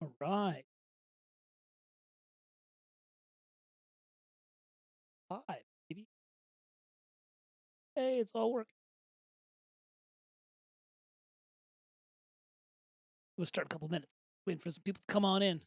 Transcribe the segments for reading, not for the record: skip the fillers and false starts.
All right. Hi, baby. Hey, it's all working. We'll start in a couple minutes. Waiting for some people to come on in.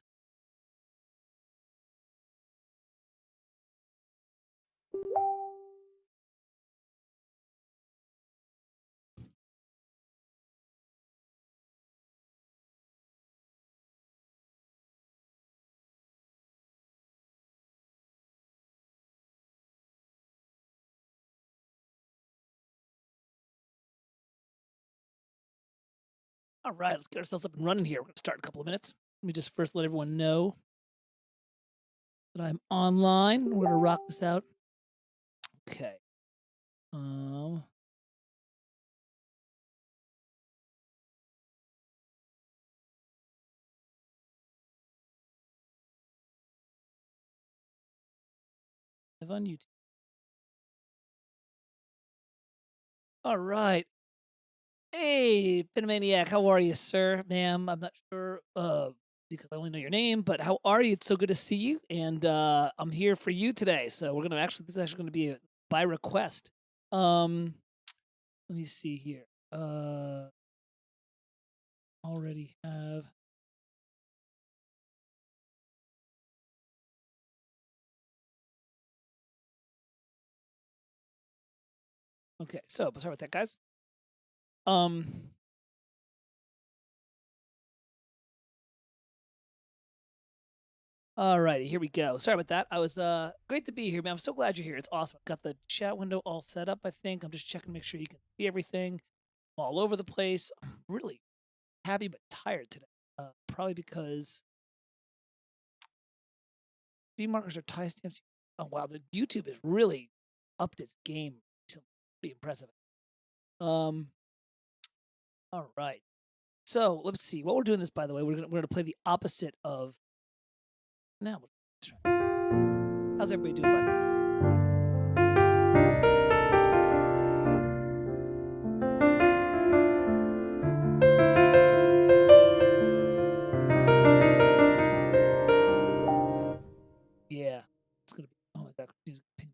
All right, let's get ourselves up and running here. We're going to start in a couple of minutes. Let me just first let everyone know that I'm online. We're going to rock this out. Okay. Live on YouTube. All right. Hey, Pinamaniac, how are you, sir, ma'am? I'm not sure because I only know your name, but how are you? It's so good to see you, and I'm here for you today. So we're gonna this is actually gonna be by request. Um, let me see here. Already have. Okay, so sorry about that, guys. All righty, here we go. Sorry about that. I was great to be here, man. I'm so glad you're here. It's awesome. I've got the chat window all set up, I think. I'm just checking to make sure you can see everything. I'm all over the place. I'm really happy but tired today. Probably because speed markers are timestamps. Oh wow, the YouTube is really upped its game recently. Pretty impressive. All right. So let's see. What we're doing this, by the way, we're gonna play the opposite of now. How's everybody doing, by the way? Yeah, it's gonna be. Oh my god, music ping.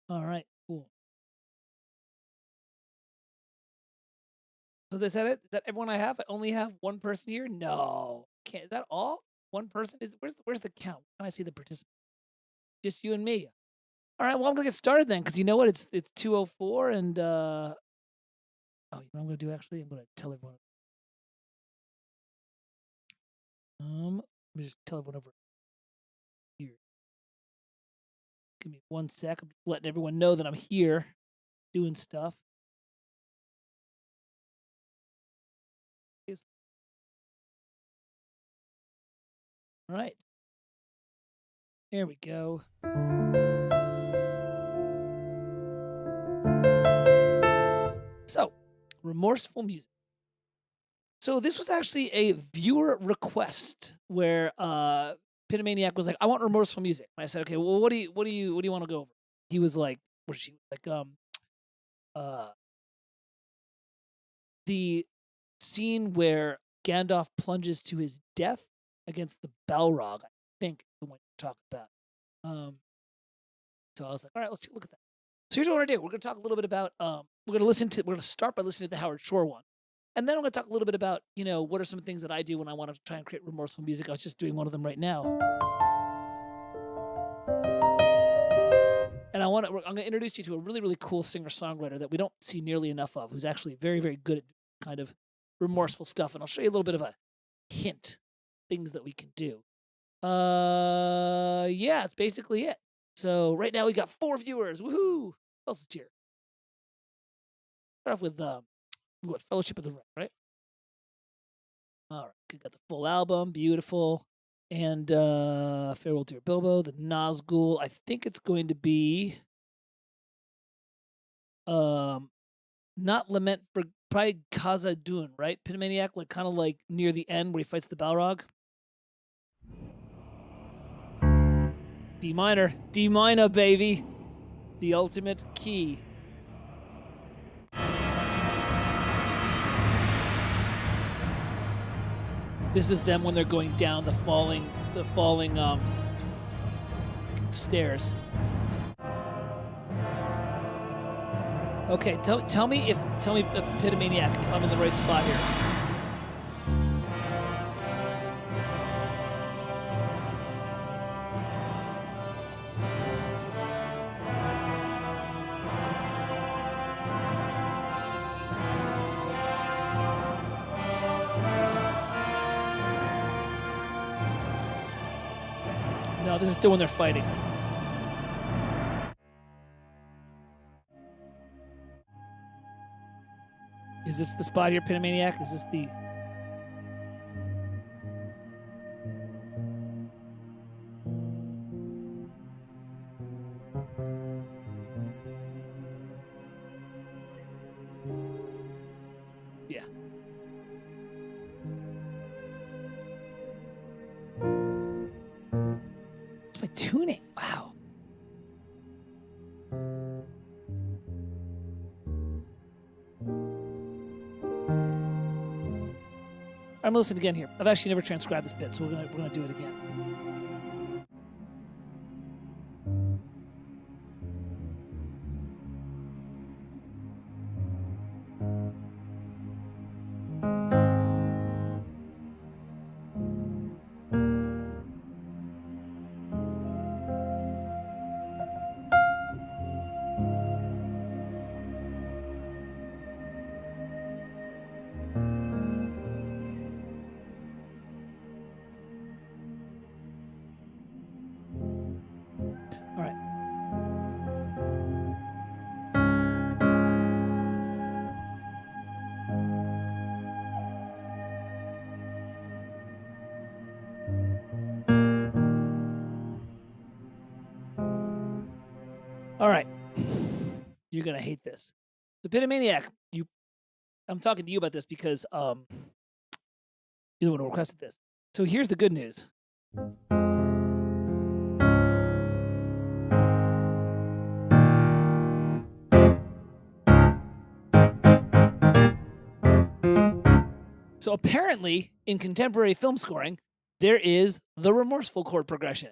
All right, cool. So is that it? Is that everyone I have? I only have one person here. No, can't. Is that all? One person is. Where's the count? Can I see the participants? Just you and me. All right, well, I'm gonna get started then, because you know what? It's 2:04, and oh, you know what I'm gonna do actually? I'm gonna tell everyone. Let me just tell everyone over here. Give me 1 sec. I'm just letting everyone know that I'm here, doing stuff. All right, there we go. So, remorseful music. So this was actually a viewer request where Pinamaniac was like, "I want remorseful music." And I said, "Okay, well, what do you want to go over?" He was like, "What is she like? Uh, the scene where Gandalf plunges to his death against the Balrog. I think the one you're talking about." So I was like, "All right, let's take a look at that." So here's what we're gonna do. We're gonna talk a little bit about. We're gonna start by listening to the Howard Shore one. And then I'm going to talk a little bit about, what are some things that I do when I want to try and create remorseful music. I was just doing one of them right now. And I'm going to introduce you to a really, really cool singer-songwriter that we don't see nearly enough of, who's actually very, very good at kind of remorseful stuff. And I'll show you a little bit of a hint, things that we can do. Yeah, it's basically it. So right now we got 4 viewers. Woohoo! Who else is here? Start off with what, Fellowship of the Ring, right? All right, we got the full album, beautiful. And Farewell Dear Bilbo, the Nazgul. I think it's going to be not Lament for, probably Khazad-dûn, right? Pinamaniac, like kind of like near the end where he fights the Balrog. D minor, baby. The ultimate key. This is them when they're going down the falling stairs. Okay, tell me, Epitomaniac, if I'm in the right spot here. No, this is still when they're fighting. Is this the spot here, Epitomaniac? Is this the... Yeah. It's my tuning. Wow. I'm gonna listen again here. I've actually never transcribed this bit, so we're gonna do it again. All right. All right. You're gonna hate this. The Epitomaniac, I'm talking to you about this because you're the one who requested this. So here's the good news. So apparently, in contemporary film scoring, there is the remorseful chord progression.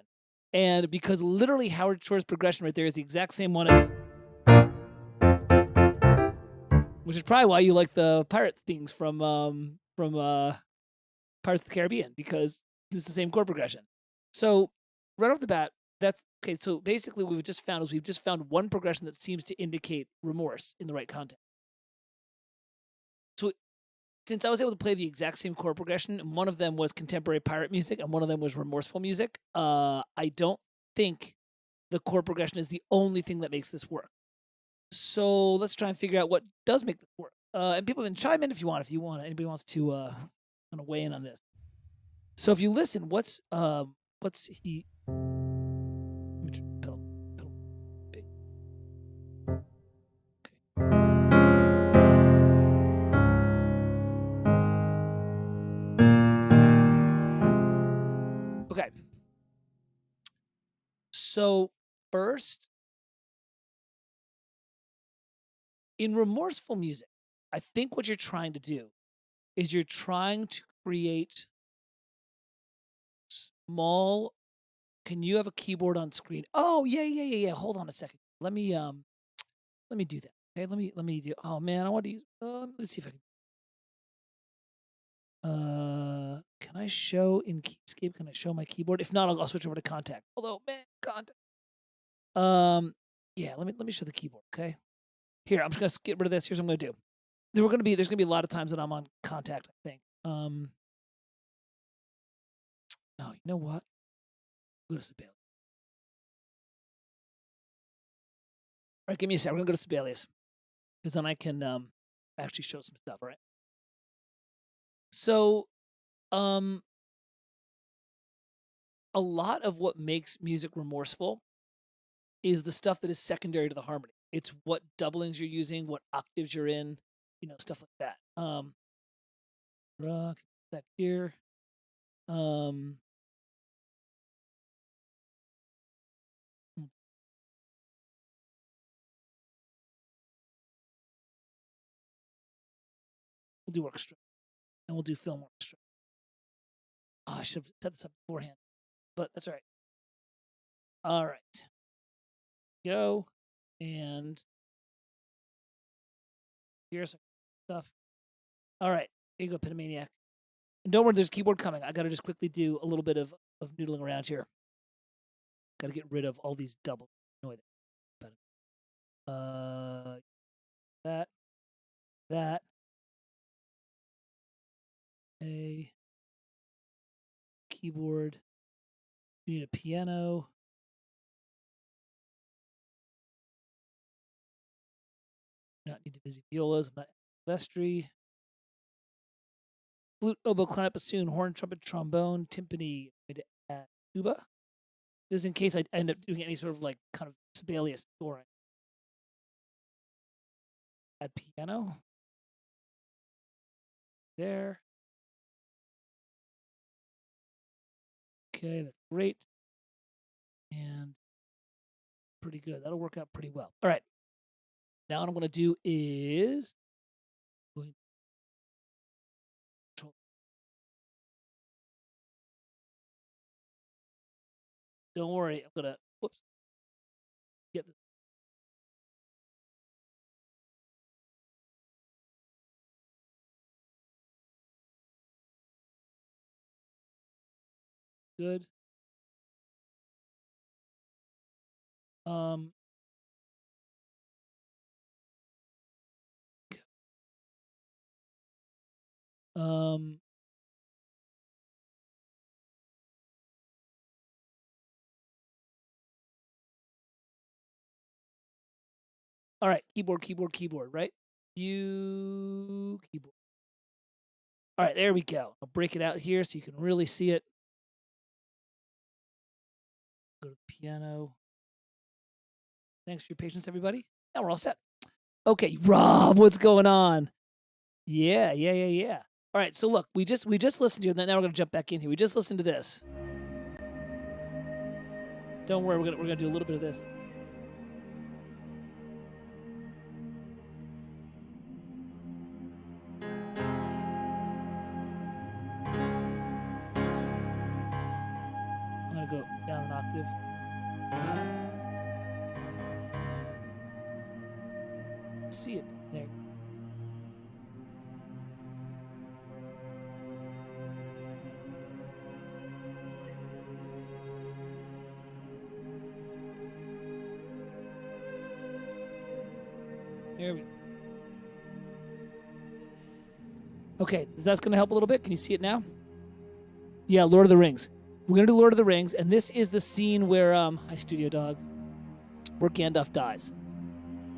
And because literally Howard Shore's progression right there is the exact same one as... Which is probably why you like the pirate things from Pirates of the Caribbean, because it's the same chord progression. So right off the bat, that's okay. So basically, we've just found one progression that seems to indicate remorse in the right context. So since I was able to play the exact same chord progression, and one of them was contemporary pirate music and one of them was remorseful music, I don't think the chord progression is the only thing that makes this work. So let's try and figure out what does make this work. And people can chime in if you want. Anybody wants to kind of weigh in on this. So if you listen, what's he? Pedal, big. Okay. So first, in remorseful music, I think what you're trying to do is you're trying to create small... Can you have a keyboard on screen? Oh, yeah. Hold on a second. Let me do that. Okay, let me do... Oh man, I want to use... let's see if I can... can I show in Keyscape? Can I show my keyboard? If not, I'll switch over to Contact. Although, man, Contact. Yeah, let me show the keyboard, okay? Here, I'm just gonna get rid of this. Here's what I'm gonna do. There's gonna be a lot of times that I'm on Contact, I think. No, you know what? Go to Sibelius. All right, give me a sec. We're gonna go to Sibelius, because then I can actually show some stuff. All right. So, a lot of what makes music remorseful is the stuff that is secondary to the harmony. It's what doublings you're using, what octaves you're in, stuff like that. Rock that here. We'll do orchestra, and we'll do film orchestra. Oh, I should have set this up beforehand, but that's all right. All right. Go, and here's some stuff. All right, here you go, Pinomaniac. And don't worry, there's a keyboard coming. I got to just quickly do a little bit of noodling around here. Got to get rid of all these doubles. Annoy them. That. A keyboard. You need a piano. Not need to visit violas. I'm not vestry. Flute, oboe, clarinet, bassoon, horn, trumpet, trombone, timpani, tuba. This is in case I end up doing any sort of like kind of Sibelius scoring. Add piano. There. Okay, that's great. And pretty good. That'll work out pretty well. All right. Now what I'm going to do is don't worry, I'm going to get this. Good. All right, keyboard, right? Keyboard. All right, there we go. I'll break it out here so you can really see it. Go to the piano. Thanks for your patience, everybody. Now we're all set. Okay, Rob, what's going on? Yeah. All right, so look, we just listened to it, and now we're gonna jump back in here. We just listened to this. Don't worry, we're gonna do a little bit of this. I'm gonna go down an octave. See it there. There we go. Okay, that's going to help a little bit. Can you see it now? Yeah, Lord of the Rings. We're going to do Lord of the Rings, and this is the scene where, hi, Studio Dog, where Gandalf dies.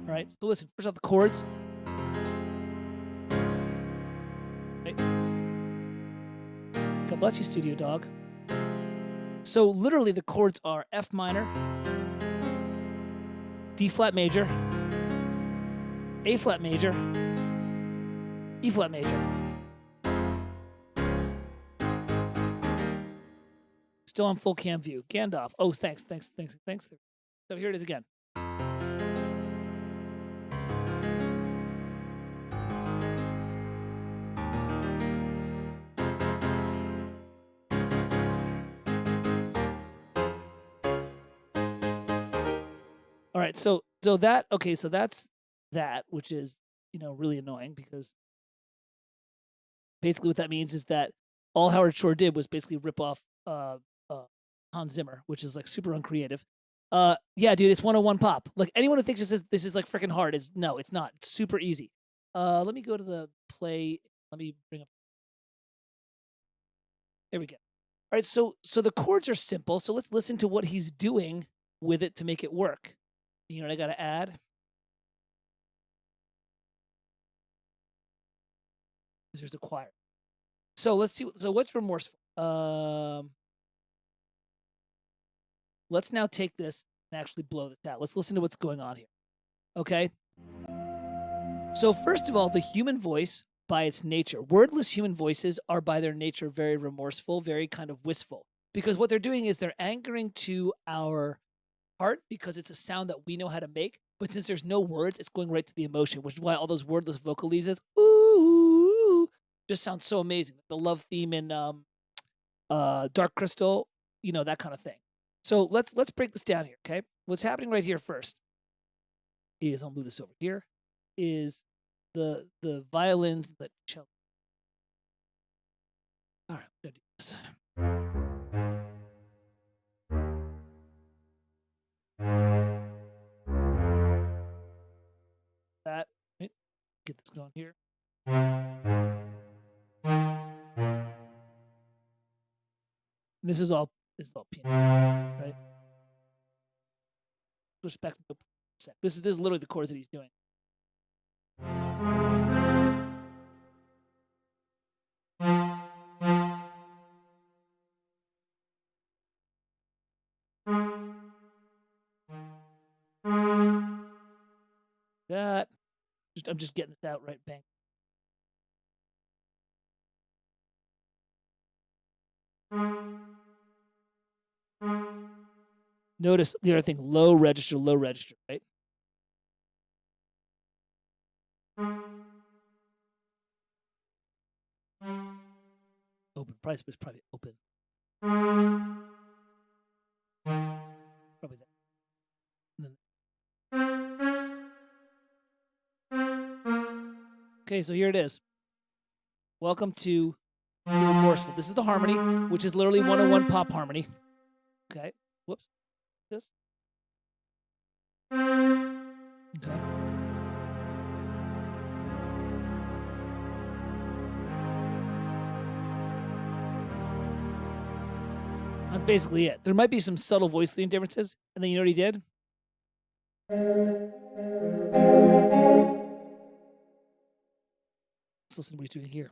All right, so listen, first off, the chords. Okay. God bless you, Studio Dog. So literally the chords are F minor, D flat major, A flat major, E flat major. Still on full cam view. Gandalf. Oh, thanks. So here it is again. All right, so that's that, which is, really annoying because basically what that means is that all Howard Shore did was basically rip off Hans Zimmer, which is like super uncreative. Yeah, dude, it's 101 pop. Like anyone who thinks this is like freaking hard it's not. It's super easy. Let me go to the play. Let me bring up. There we go. All right, so the chords are simple. So let's listen to what he's doing with it to make it work. You know what I got to add? Because there's the choir. So let's see. So what's Remorseful? Let's now take this and actually blow this out. Let's listen to what's going on here. Okay? So first of all, the human voice, by its nature, wordless human voices are by their nature very remorseful, very kind of wistful. Because what they're doing is they're anchoring to our heart because it's a sound that we know how to make. But since there's no words, it's going right to the emotion, which is why all those wordless vocalises, ooh, ooh, just sounds so amazing. The love theme in Dark Crystal, you know, that kind of thing. So let's break this down here, okay? What's happening right here first is, I'll move this over here, is the violins, the cello. All right, I'm gonna do this. That, right? Get this going here. This is all piano, right? Switch back to the sec. This is literally the chords that he's doing. That, I'm just getting this out right, bang. Notice the other thing, low register, right? Open, price was probably open. Probably that. Okay, so here it is. Welcome to Remorseful. This is the harmony, which is literally 101 pop harmony. Okay, whoops. This. Okay. That's basically it. There might be some subtle voice theme differences, and then you know what he did? Let's listen to what he's doing here.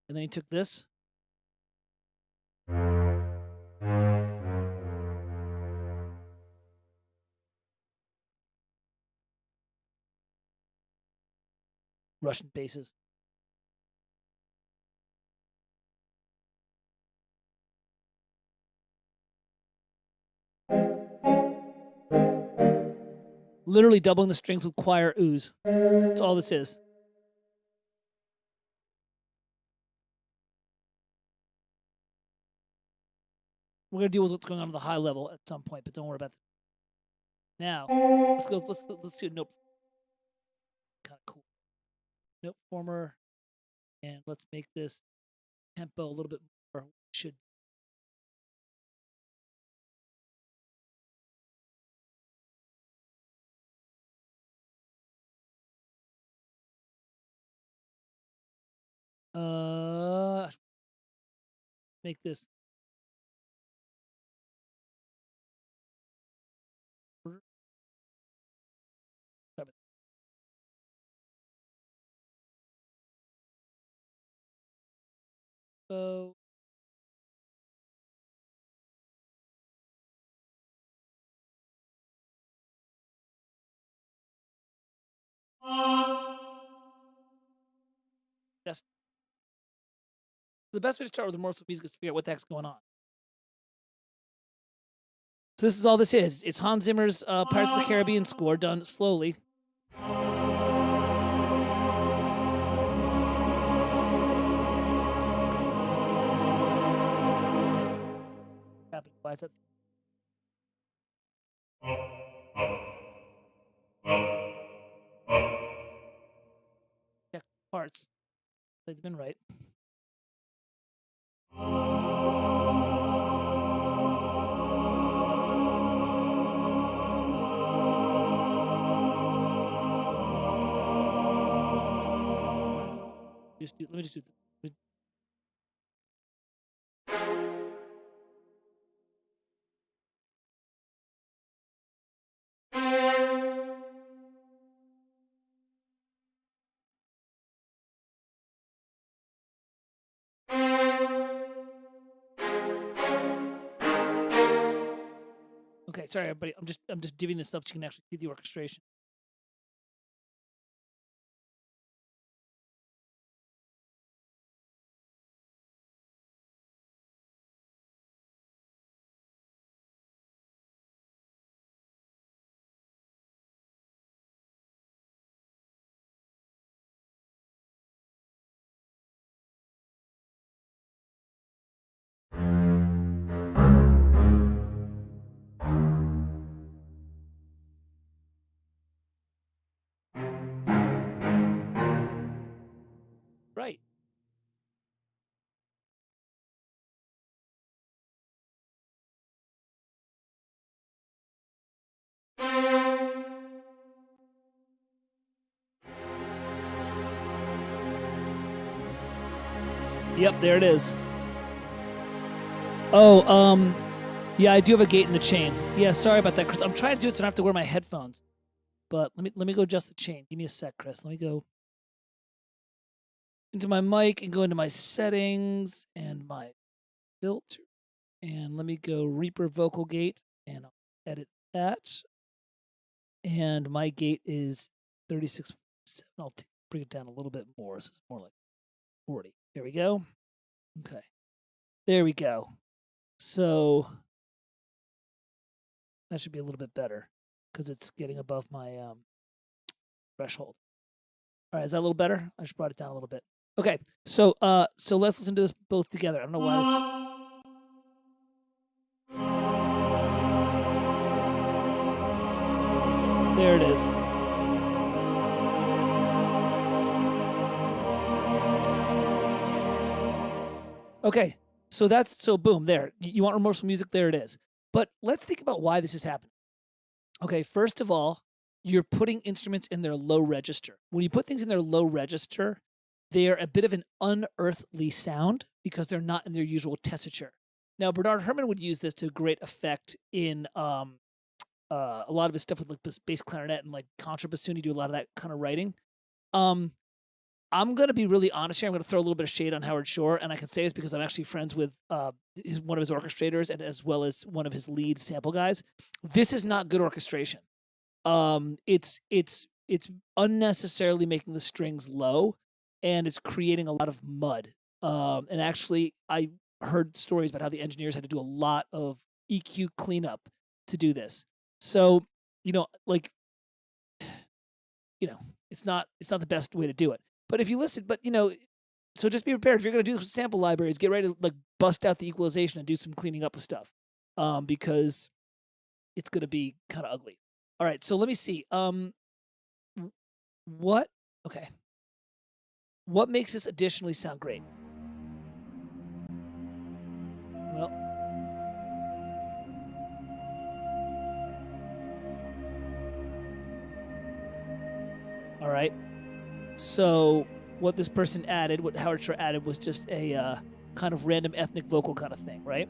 And then he took this. Russian basses. Literally doubling the strings with choir ooze. That's all this is. We're gonna deal with what's going on at the high level at some point, but don't worry about that. Now, let's go. Let's do a note. Kind of cool. Note former, and let's make this tempo a little bit more. Should. Make this. So. Just the best way to start with Remorseful music is to figure out what the heck's going on. So this is all this is. It's Hans Zimmer's Pirates of the Caribbean score done slowly. Why is that? Check parts. They've been right. Let me just do this. Okay, sorry everybody. I'm just divvying this up so you can actually see the orchestration. Right. Yep, there it is. Oh, yeah, I do have a gate in the chain. Yeah, sorry about that, Chris. I'm trying to do it so I don't have to wear my headphones. But let me go adjust the chain. Give me a sec, Chris. Let me go into my mic and go into my settings and my filter. And let me go Reaper vocal gate and I'll edit that. And my gate is 36.7. I'll bring it down a little bit more. So it's more like 40. There we go. Okay. There we go. So that should be a little bit better because it's getting above my threshold. All right, is that a little better? I just brought it down a little bit. Okay, so let's listen to this both together. I don't know why this... There it is. Okay, so boom, there. You want remorseful music? There it is. But let's think about why this is happening. Okay, first of all, you're putting instruments in their low register. When you put things in their low register, they're a bit of an unearthly sound because they're not in their usual tessiture. Now, Bernard Herrmann would use this to great effect in a lot of his stuff with like bass clarinet and like contrabassoon. He do a lot of that kind of writing. I'm going to be really honest here. I'm going to throw a little bit of shade on Howard Shore, and I can say this because I'm actually friends with one of his orchestrators and as well as one of his lead sample guys. This is not good orchestration. It's unnecessarily making the strings low, and it's creating a lot of mud. And actually, I heard stories about how the engineers had to do a lot of EQ cleanup to do this. So, it's not the best way to do it. But if you listen, so just be prepared. If you're going to do sample libraries, get ready to like bust out the equalization and do some cleaning up of stuff, because it's going to be kind of ugly. All right, so let me see. What makes this additionally sound great? Well, all right. So what this person added, what Howard Shore added, was just a kind of random ethnic vocal kind of thing, right?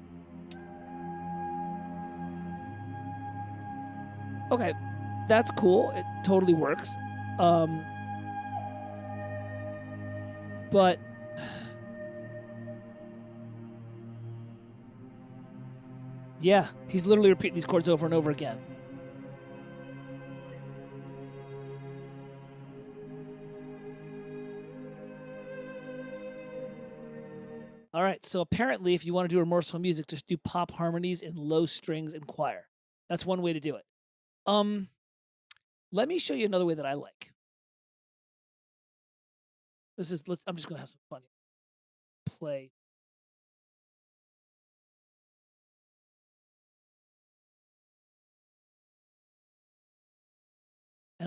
Okay, that's cool. It totally works. But yeah, he's literally repeating these chords over and over again. All right, so apparently if you want to do remorseful music, just do pop harmonies in low strings and choir. That's one way to do it. Let me show you another way that I like. I'm just going to have some fun here. Play.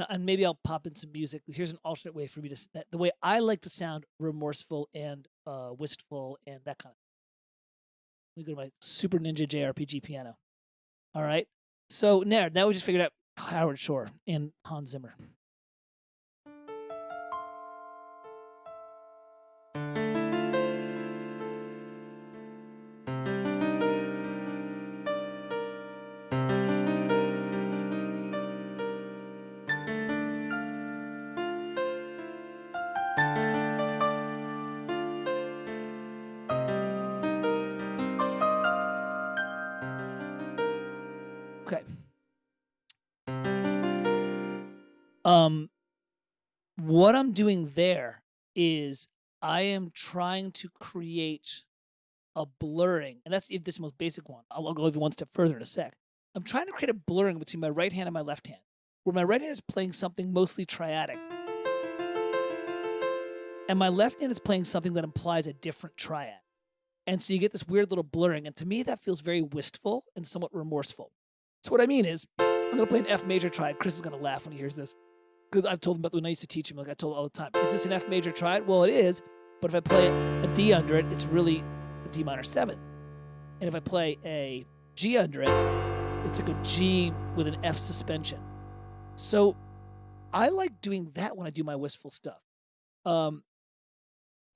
And maybe I'll pop in some music. Here's an alternate way for me to, the way I like to sound remorseful and wistful and that kind of thing. Let me go to my Super Ninja JRPG piano. All right. So now we just figured out Howard Shore and Hans Zimmer. Okay. What I'm doing there is I am trying to create a blurring, and that's this most basic one. I'll go even one step further in a sec. I'm trying to create a blurring between my right hand and my left hand, where my right hand is playing something mostly triadic, and my left hand is playing something that implies a different triad. And so you get this weird little blurring, and to me that feels very wistful and somewhat remorseful. So what I mean is, I'm going to play an F major triad. Chris is going to laugh when he hears this, because I've told him about when I used to teach him. Like I told him all the time, is this an F major triad? Well, it is, But if I play a D under it, it's really a D minor 7th. And if I play a G under it, it's like a G with an F suspension. So I like doing that when I do my wistful stuff.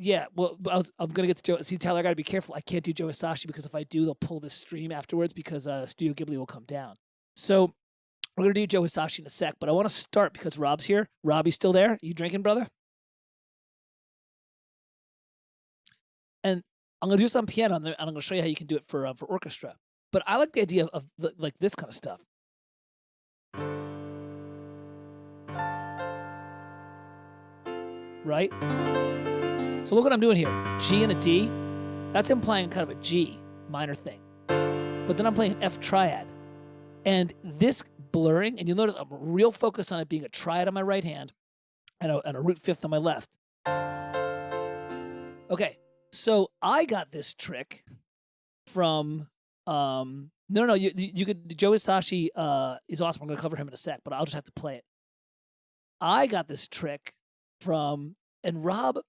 Yeah, well, I'm going to get to Joe. See, Tyler, I got to be careful. I can't do Joe Hisaishi because if I do, they'll pull this stream afterwards because Studio Ghibli will come down. So we're going to do Joe Hisaishi in a sec, but I want to start because Rob's here. Rob, you still there? You drinking, brother? And I'm going to do this on piano, and I'm going to show you how you can do it for orchestra. But I like the idea of like this kind of stuff. Right? So look what I'm doing here. G and a D. That's implying kind of a G minor thing. But then I'm playing an F triad. And this blurring, and you'll notice I'm real focused on it being a triad on my right hand and a root fifth on my left. Okay, so I got this trick from you could Joe Hisaishi is awesome. I'm gonna cover him in a sec, but I'll just have to play it. I got this trick from, and Rob,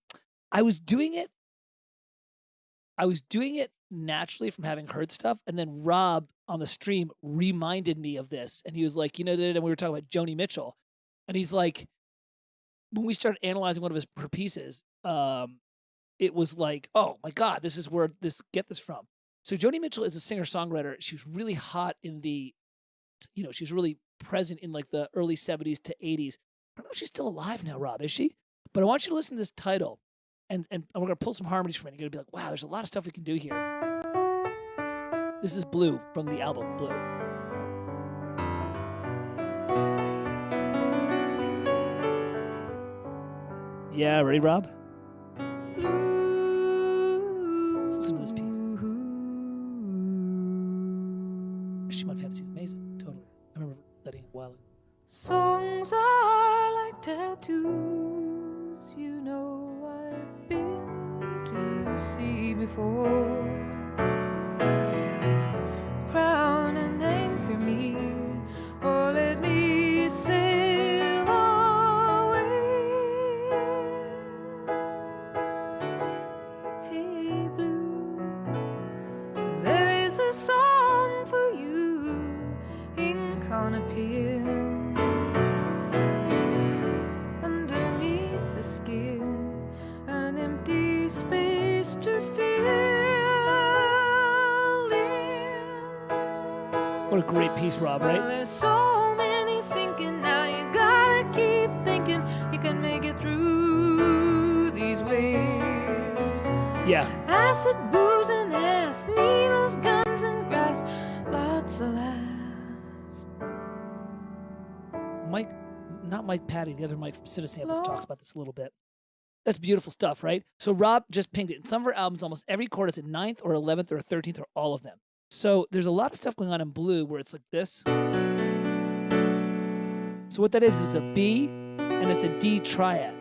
I was doing it naturally from having heard stuff, and then Rob on the stream reminded me of this, and he was like, and we were talking about Joni Mitchell, and he's like, when we started analyzing one of her pieces, it was like, oh my God, this is where get this from. So Joni Mitchell is a singer-songwriter. She was really hot in the, she was really present in like the early 70s to 80s. I don't know if she's still alive now, Rob, is she? But I want you to listen to this title, and we're going to pull some harmonies from it. You're going to be like, wow, there's a lot of stuff we can do here. This is Blue from the album Blue. Yeah, ready, Rob? Let's listen to this piece. She My Fantasy is amazing, totally. I remember letting it a while ago. Songs are like tattoos, I've been to see before. Crown and anchor me, or let me sail away. Hey Blue, there is a song for you, ink on a pen, underneath the skin, an empty space to fill. What a great piece, Rob, right? Well, there's so many sinking now, you gotta keep thinking you can make it through these waves. Yeah. Acid, booze, and ass, needles, guns, and grass, lots of laughs. Not Mike Patty, the other Mike from City Samples talks about this a little bit. That's beautiful stuff, right? So Rob just pinged it. In some of her albums, almost every chord is a 9th or 11th or 13th or all of them. So there's a lot of stuff going on in Blue where it's like this. So what that is a B and it's a D triad.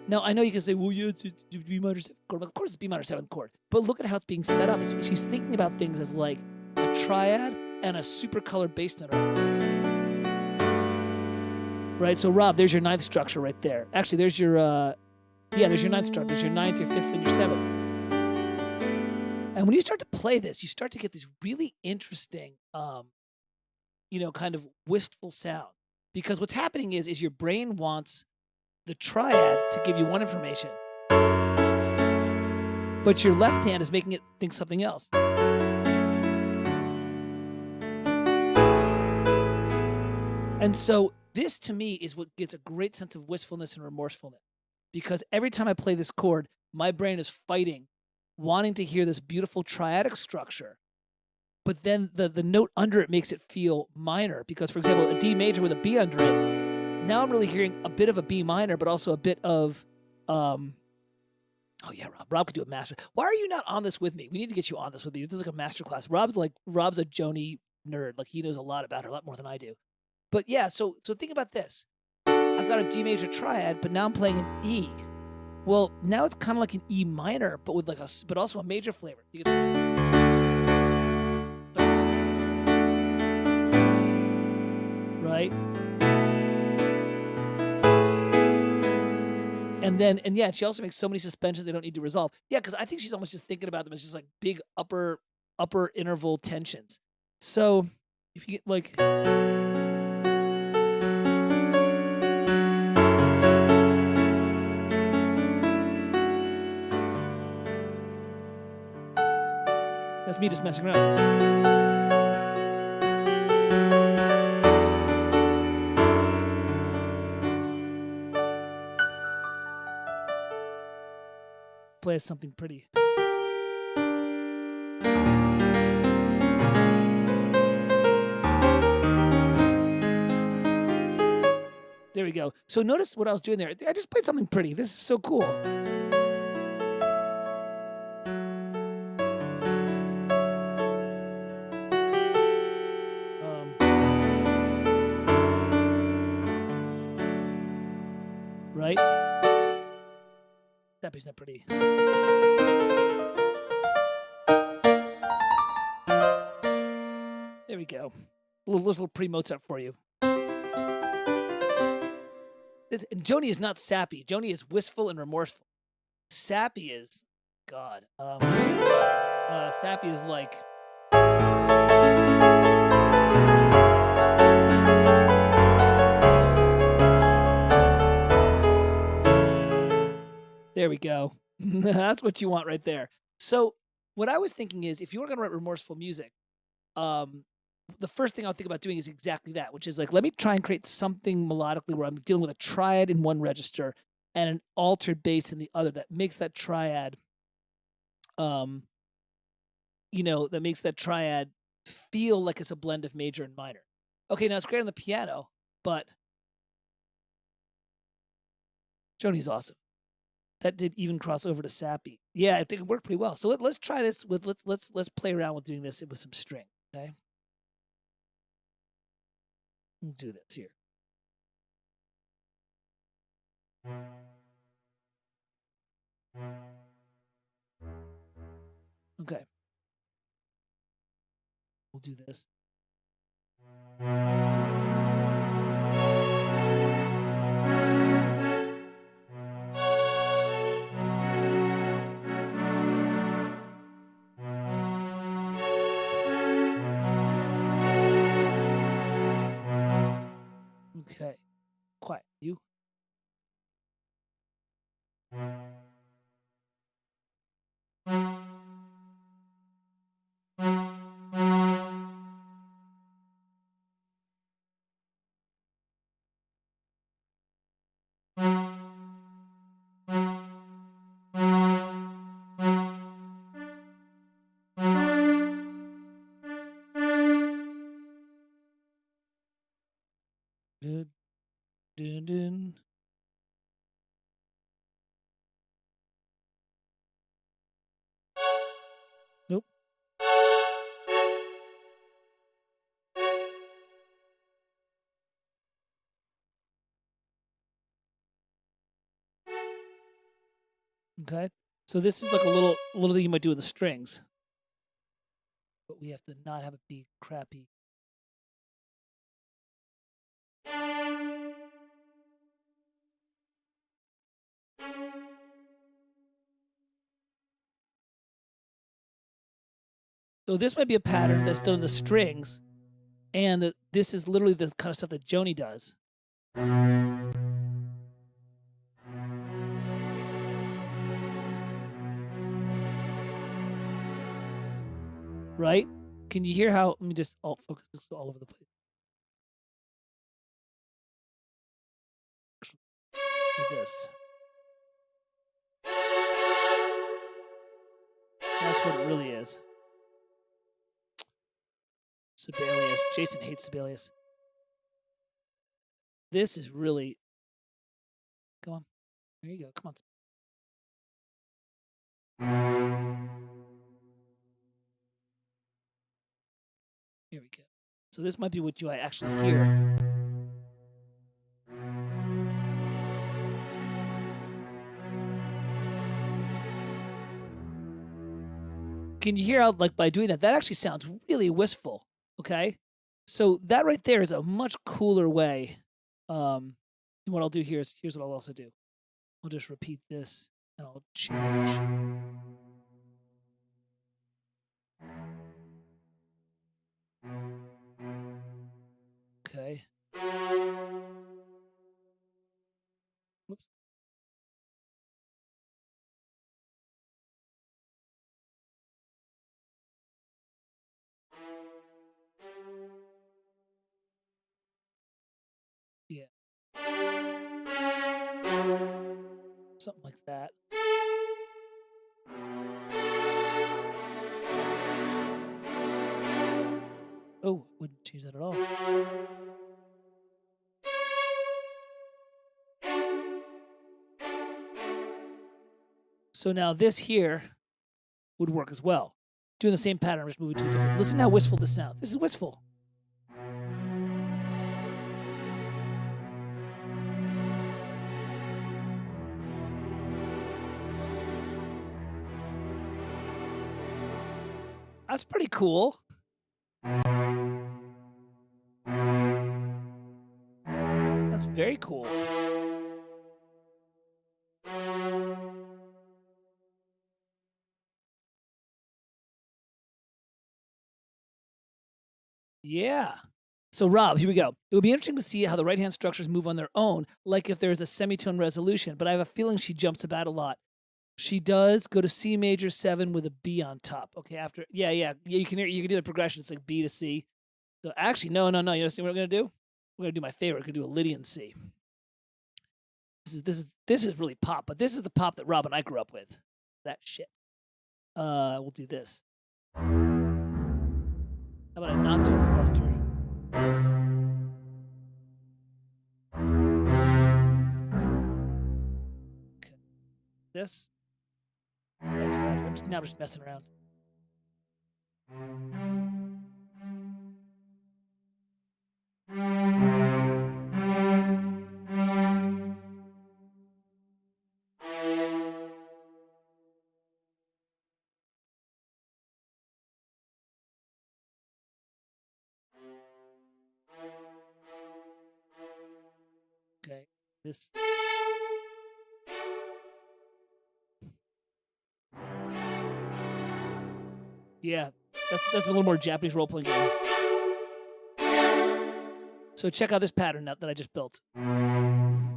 Now, I know you can say, well, yeah, it's B minor 7th chord. Of course it's B minor 7th chord. But look at how it's being set up. She's thinking about things as like a triad and a super colored bass note. Right? So Rob, there's your 9th structure right there. Actually, there's your, there's your 9th structure. There's your 9th, your 5th, and your 7th. And when you start to play this, you start to get these really interesting, kind of wistful sound. Because what's happening is your brain wants the triad to give you one information, but your left hand is making it think something else. And so this, to me, is what gets a great sense of wistfulness and remorsefulness. Because every time I play this chord, my brain is fighting, wanting to hear this beautiful triadic structure, but then the note under it makes it feel minor. Because, for example, a D major with a B under it, now I'm really hearing a bit of a B minor, but also a bit of, oh yeah, Rob could do a master. Why are you not on this with me? We need to get you on this with me. This is like a master class. Rob's a Joni nerd. Like, he knows a lot about her, a lot more than I do. But yeah, so think about this. I've got a D major triad, but now I'm playing an E. Well, now it's kind of like an E minor, but with but also a major flavor. Right? And then, and yeah, she also makes so many suspensions they don't need to resolve. Yeah, because I think she's almost just thinking about them as just like big upper interval tensions. So if you get like, that's me just messing around. Play as something pretty. There we go. So notice what I was doing there. I just played something pretty. This is so cool. Right? That piece not pretty. There we go. A little pre-Mozart for you. And Joni is not sappy. Joni is wistful and remorseful. Sappy is, God. Sappy is like. There we go. That's what you want right there. So what I was thinking is, if you were going to write remorseful music, the first thing I would think about doing is exactly that, which is like, let me try and create something melodically where I'm dealing with a triad in one register and an altered bass in the other that makes that triad, that makes that triad feel like it's a blend of major and minor. Okay, now it's great on the piano, but Joni's awesome. That did even cross over to sappy. Yeah, it worked pretty well. So let's try this with let's play around with doing this with some string. Okay. We'll do this here. Okay. We'll do this. Okay. Quiet. You. Dun, dun, dun. Nope. Okay. So this is like a little thing you might do with the strings. But we have to not have it be crappy. So this might be a pattern that's done in the strings, and this is literally the kind of stuff that Joni does. Right? Can you hear how? Let me just focus this all over the place. Do this. That's what it really is. Sibelius. Jason hates Sibelius. This is really. Come on. There you go. Come on. Here we go. So this might be what you actually hear. Can you hear how, like, by doing that actually sounds really wistful, okay? So that right there is a much cooler way. And what I'll do here is, here's what I'll also do. I'll just repeat this and I'll change. Okay. Whoops. Yeah. Something like that. Oh, wouldn't change that at all. So now this here would work as well. Doing the same pattern, just moving to a different. Listen how wistful this sounds. This is wistful. That's pretty cool. That's very cool. Yeah. So Rob, here we go. It would be interesting to see how the right-hand structures move on their own, like if there's a semitone resolution, but I have a feeling she jumps about a lot. She does go to C major 7 with a B on top. Okay, after yeah, you can do the progression. It's like B to C. So actually, no. You know what we're gonna do? We're gonna do my favorite. We're gonna do a Lydian C. This is really pop, but this is the pop that Rob and I grew up with. That shit. We'll do this. How about I not do a cluster? Okay. This. I'm just messing around. Okay. This. Yeah, that's a little more Japanese role-playing game. So check out this pattern that I just built. And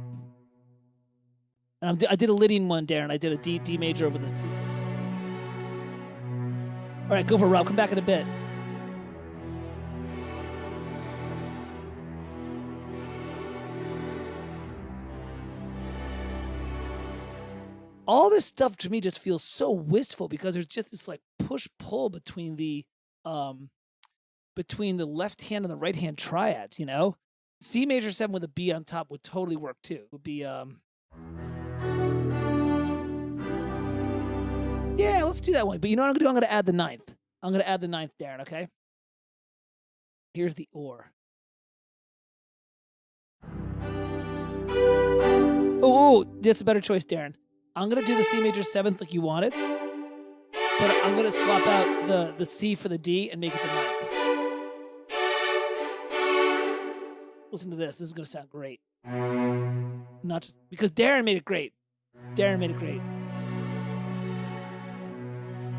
I did a Lydian one, Darren. I did a D major over the C. All right, go for it, Rob. Come back in a bit. All this stuff to me just feels so wistful because there's just this like push-pull between the left hand and the right hand triads, you know? C major 7 with a B on top would totally work too. It would be yeah, let's do that one. But you know what I'm gonna do? I'm gonna add the 9th. I'm gonna add the 9th, Darren, okay? Here's the or. Oh, that's a better choice, Darren. I'm gonna do the C major 7th like you wanted, but I'm gonna swap out the C for the D and make it the 9th. Listen to this. This is gonna sound great. Not just, because Darren made it great. Darren made it great.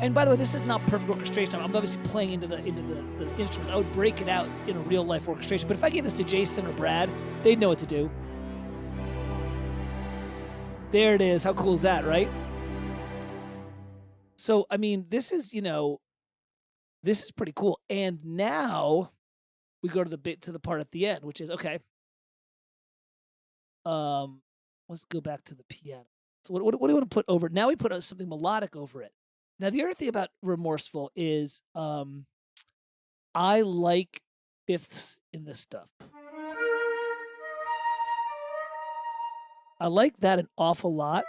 And by the way, this is not perfect orchestration. I'm obviously playing into the instruments. I would break it out in a real life orchestration. But if I gave this to Jason or Brad, they'd know what to do. There it is. How cool is that, right? So, I mean, this is pretty cool. And now we go to the part at the end, which is okay. Let's go back to the piano. So what do we want to put over? Now we put something melodic over it. Now the other thing about Remorseful is I like fifths in this stuff. I like that an awful lot.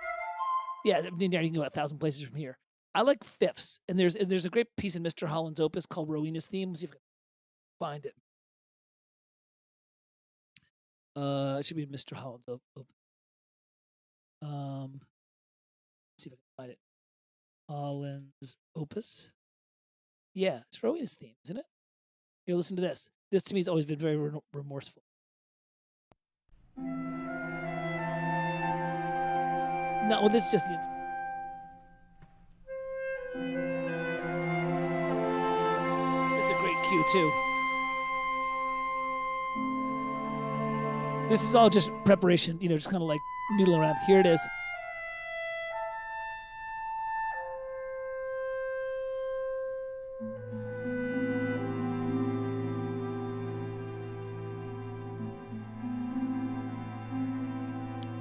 Yeah, you can go 1,000 places from here. I like fifths, and there's a great piece in Mr. Holland's opus called Rowena's Theme. Let's see if I can find it. It should be Mr. Holland's opus. Let's see if I can find it. Holland's opus. Yeah, it's Rowena's Theme, isn't it? Here, listen to this. This to me has always been very remorseful. No, well, this is just the intro. It's a great cue, too. This is all just preparation, you know, just kind of like noodling around. Here it is.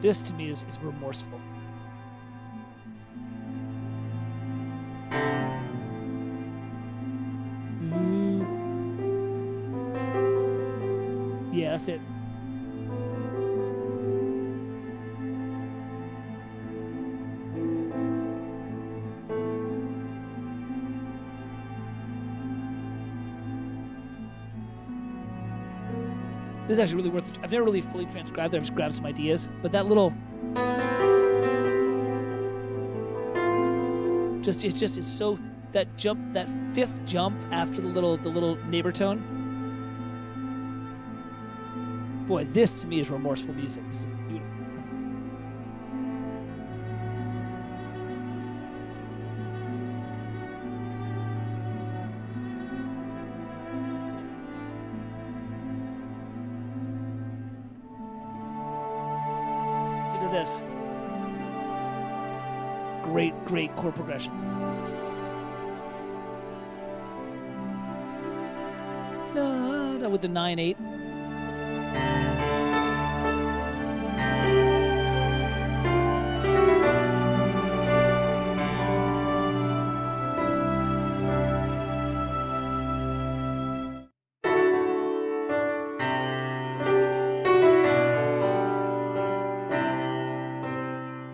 This to me is remorseful. Yeah, that's it. This is actually really worth it. I've never really fully transcribed it. I've just grabbed some ideas. But that little... It's so... That jump, that fifth jump after the little neighbor tone. Boy, this to me is remorseful music. This is beautiful. Listen to this. Great chord progression. No, with the 9/8.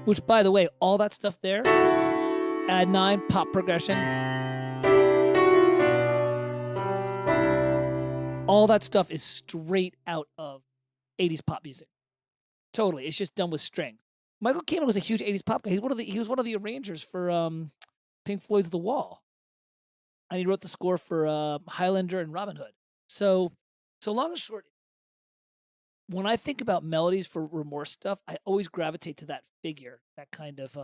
Which, by the way, all that stuff there, add 9, pop progression. All that stuff is straight out of 80s pop music. Totally. It's just done with strings. Michael Kamen was a huge 80s pop guy. He was one of the arrangers for Pink Floyd's The Wall. And he wrote the score for Highlander and Robin Hood. So long and short, when I think about melodies for Remorse stuff, I always gravitate to that figure, that kind of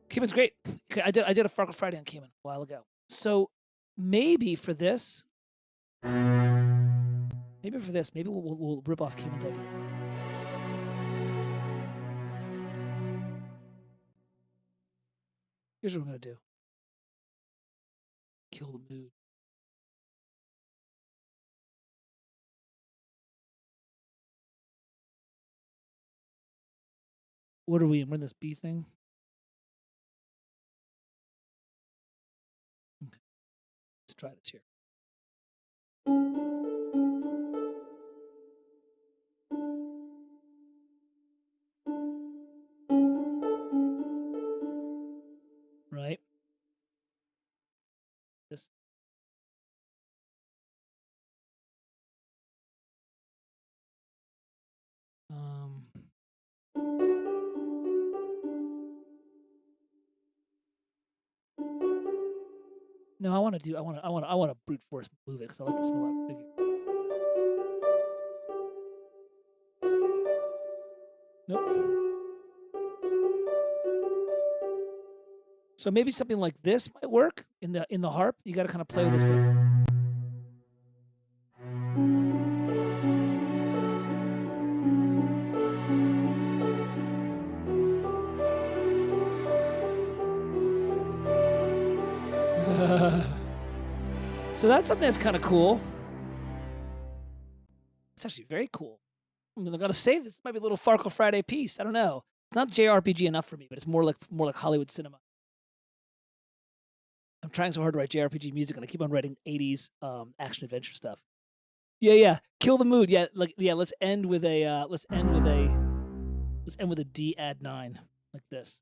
Kamen's great. I did a Farkle Friday on Kamen a while ago. So maybe for this, we'll rip off Kamen's idea. Here's what we're gonna do. Kill the mood. What are we in? We're in this B thing. Okay. Let's try this here. Right? This. No, I want to brute force move it because I like this melodic figure. Nope. So maybe something like this might work in the harp. You got to kind of play with this. So that's something that's kind of cool. It's actually very cool. I mean, I gotta say, this might be a little Farkle Friday piece. I don't know. It's not JRPG enough for me, but it's more like Hollywood cinema. I'm trying so hard to write JRPG music, and I keep on writing 80s action adventure stuff. Yeah. Kill the mood. Yeah, let's end with a D add 9 like this.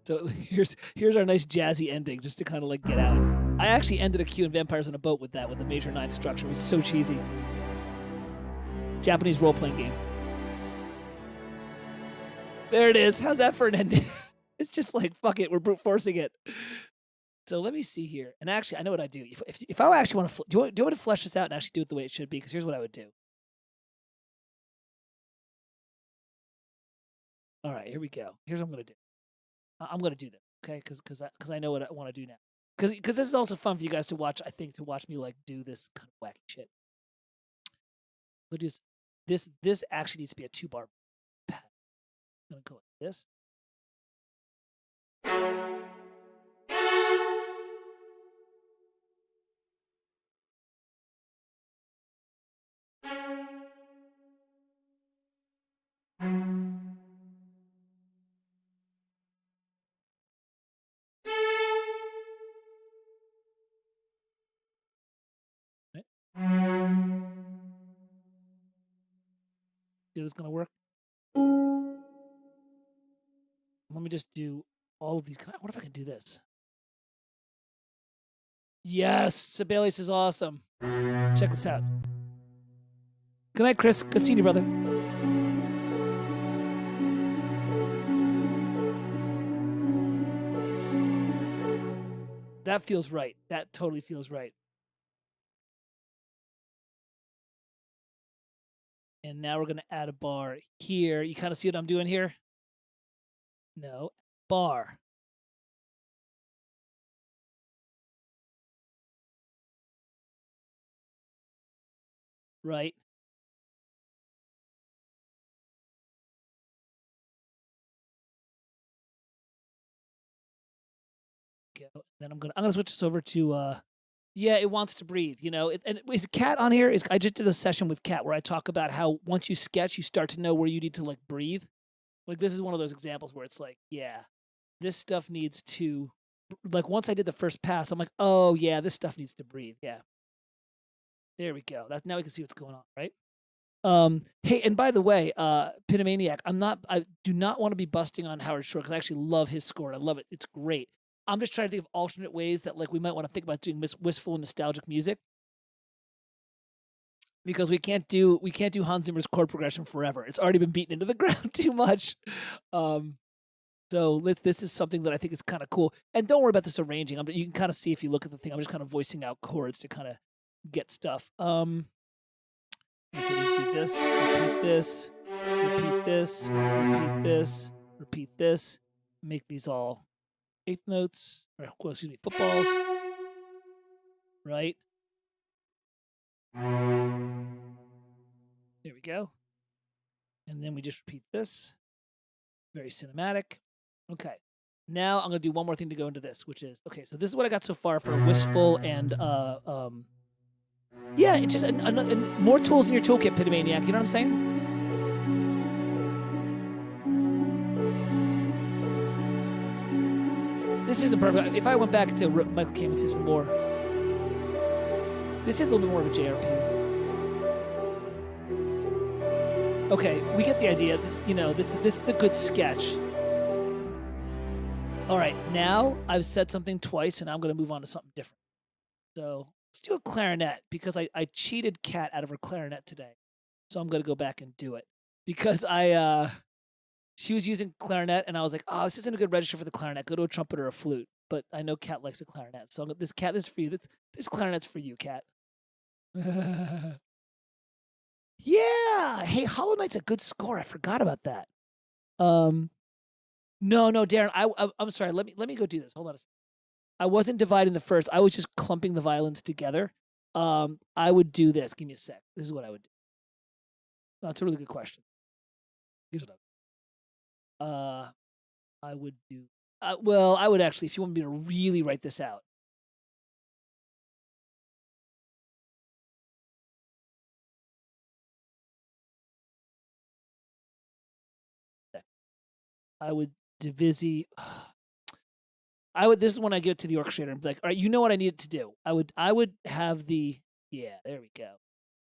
So here's our nice jazzy ending, just to kind of like get out. I actually ended a Q in Vampires on a Boat with that, with the major 9 structure. It was so cheesy. Japanese role-playing game. There it is. How's that for an ending? It's just like, fuck it, we're brute forcing it. So let me see here. And actually, I know what I do. If I actually want to, do you want to flesh this out and actually do it the way it should be? Because here's what I would do. All right, here we go. Here's what I'm going to do. I'm going to do this, okay? Because I know what I want to do now. Because this is also fun for you guys to watch, I think, to watch me like do this kind of wacky shit. We'll do this. This actually needs to be a 2-bar pad. I'm going to go like this. Right? Is this going to work? Let me just do all of these. What if I can do this? Yes, Sibelius is awesome. Check this out. Good night, Chris. Good seeing you, brother. That feels right. That totally feels right. And now we're going to add a bar here. You kind of see what I'm doing here? No. Bar. Right. Go. Then I'm gonna switch this over to yeah, it wants to breathe, you know. And is Cat on here? I just did a session with Cat where I talk about how once you sketch, you start to know where you need to like breathe. Like this is one of those examples where it's like, yeah, this stuff needs to, like once I did the first pass, I'm like, oh yeah, this stuff needs to breathe. Yeah. There we go. Now we can see what's going on, right? Hey, and by the way, Pinomaniac, I do not want to be busting on Howard Shore because I actually love his score. I love it. It's great. I'm just trying to think of alternate ways that like we might want to think about doing wistful and nostalgic music. Because we can't do Hans Zimmer's chord progression forever. It's already been beaten into the ground too much. So this is something that I think is kind of cool. And don't worry about this arranging. You can kind of see if you look at the thing. I'm just kind of voicing out chords to kind of get stuff. So you do this, repeat this, repeat this, repeat this, repeat this. Make these all eighth notes, or well, excuse me, footballs. Right? There we go. And then we just repeat this. Very cinematic. Okay. Now I'm going to do one more thing to go into this, which is, okay, so this is what I got so far for Wistful and, yeah, it's just more tools in your toolkit, Pitomaniac. You know what I'm saying? This isn't perfect. If I went back to Michael Kamen's, this more. This is a little bit more of a JRP. Okay, we get the idea. This is a good sketch. All right, now I've said something twice, and I'm going to move on to something different. So let's do a clarinet, because I cheated Kat out of her clarinet today. So I'm going to go back and do it. Because she was using clarinet, and I was like, oh, this isn't a good register for the clarinet. Go to a trumpet or a flute. But I know Kat likes a clarinet. So this is for you. This clarinet's for you, Kat. Yeah. Hey, Hollow Knight's a good score. I forgot about that. No, Darren. I'm sorry. Let me go do this. Hold on a second. I wasn't dividing the first. I was just clumping the violins together. I would do this. Give me a sec. This is what I would do. That's a really good question. Here's what I would do. Well, I would actually, if you want me to really write this out. I would divisi. This is when I get to the orchestrator and be like, all right, you know what I need it to do. I would have the, yeah, there we go.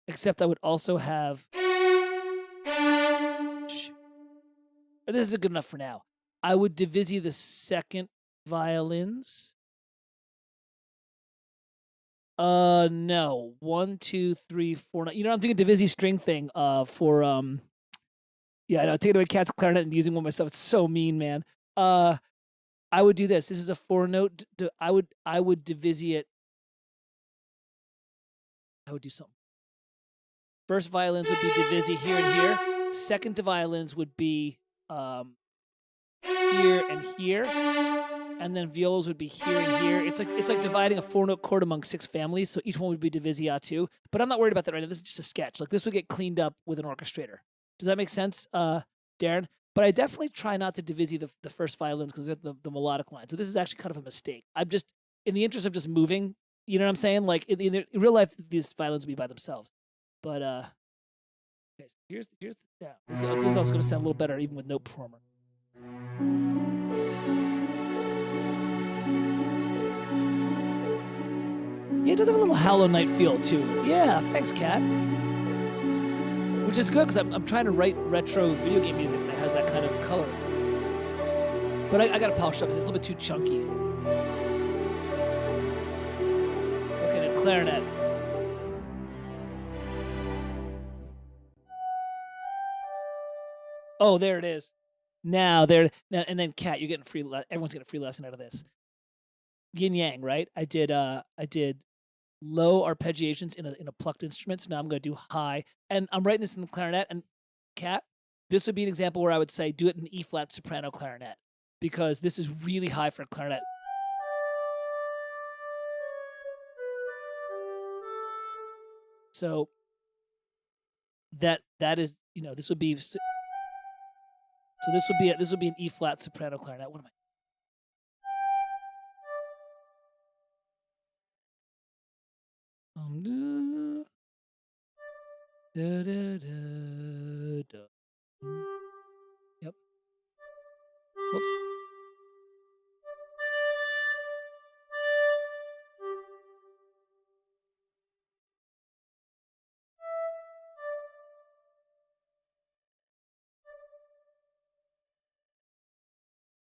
Except I would also have, this is good enough for now. I would divisi the second violins. No. 1, 2, 3, 4. You know, I'm doing a divisi string thing. For yeah, I know. Taking away Cat's clarinet and using one myself. It's so mean, man. I would do this. This is a 4-note. I would divisi it. I would do something. First violins would be divisi here and here. Second violins would be here and here, and then violas would be here and here. It's like dividing a 4-note chord among 6 families, so each one would be divisi a 2. But I'm not worried about that right now. This is just a sketch. Like this would get cleaned up with an orchestrator. Does that make sense, Darren? But I definitely try not to divisi the first violins because they're the melodic line. So this is actually kind of a mistake. I'm just, in the interest of just moving, you know what I'm saying? Like in real life, these violins would be by themselves. But okay, so here's the sound. This is also going to sound a little better even with note performer. Yeah, it does have a little Hollow Knight feel too. Yeah, thanks, Kat. Which is good because I'm trying to write retro video game music that has that kind of color. But I gotta polish up. It's a little bit too chunky. Okay, the clarinet. Oh, there it is. Now there, and then Kat, you're getting free. Everyone's getting a free lesson out of this. Yin yang, right? I did low arpeggiations in a plucked instrument. So now I'm going to do high, and I'm writing this in the clarinet. And Kat, this would be an example where I would say do it in E flat soprano clarinet because this is really high for a clarinet. So that is, you know, this would be. So this would be an E flat soprano clarinet. What am I? Yep. Whoops.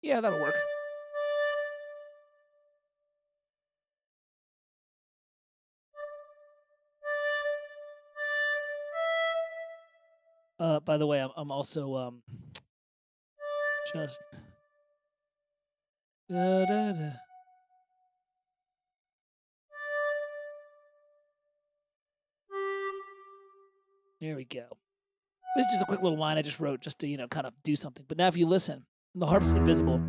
Yeah, that'll work. By the way, I'm also just there we go. This is just a quick little line I just wrote just to, you know, kind of do something. But now if you listen, the harp's invisible.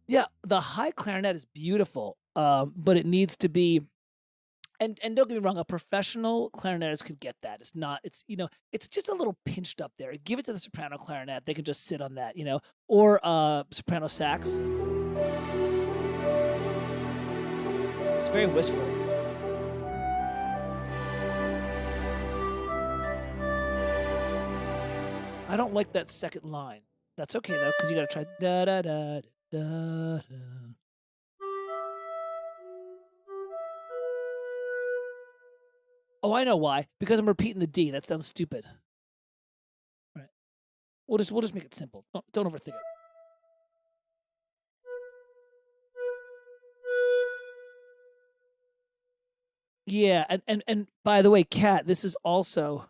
Yeah, the high clarinet is beautiful, but it needs to be. And don't get me wrong, a professional clarinetist could get that. It's not. It's, you know, it's just a little pinched up there. Give it to the soprano clarinet; they can just sit on that, you know, or soprano sax. It's very wistful. I don't like that second line. That's okay though, because you got to try da da da da da. Oh, I know why. Because I'm repeating the D. That sounds stupid. Right. We'll just make it simple. Don't overthink it. Yeah, and by the way, Kat, this is also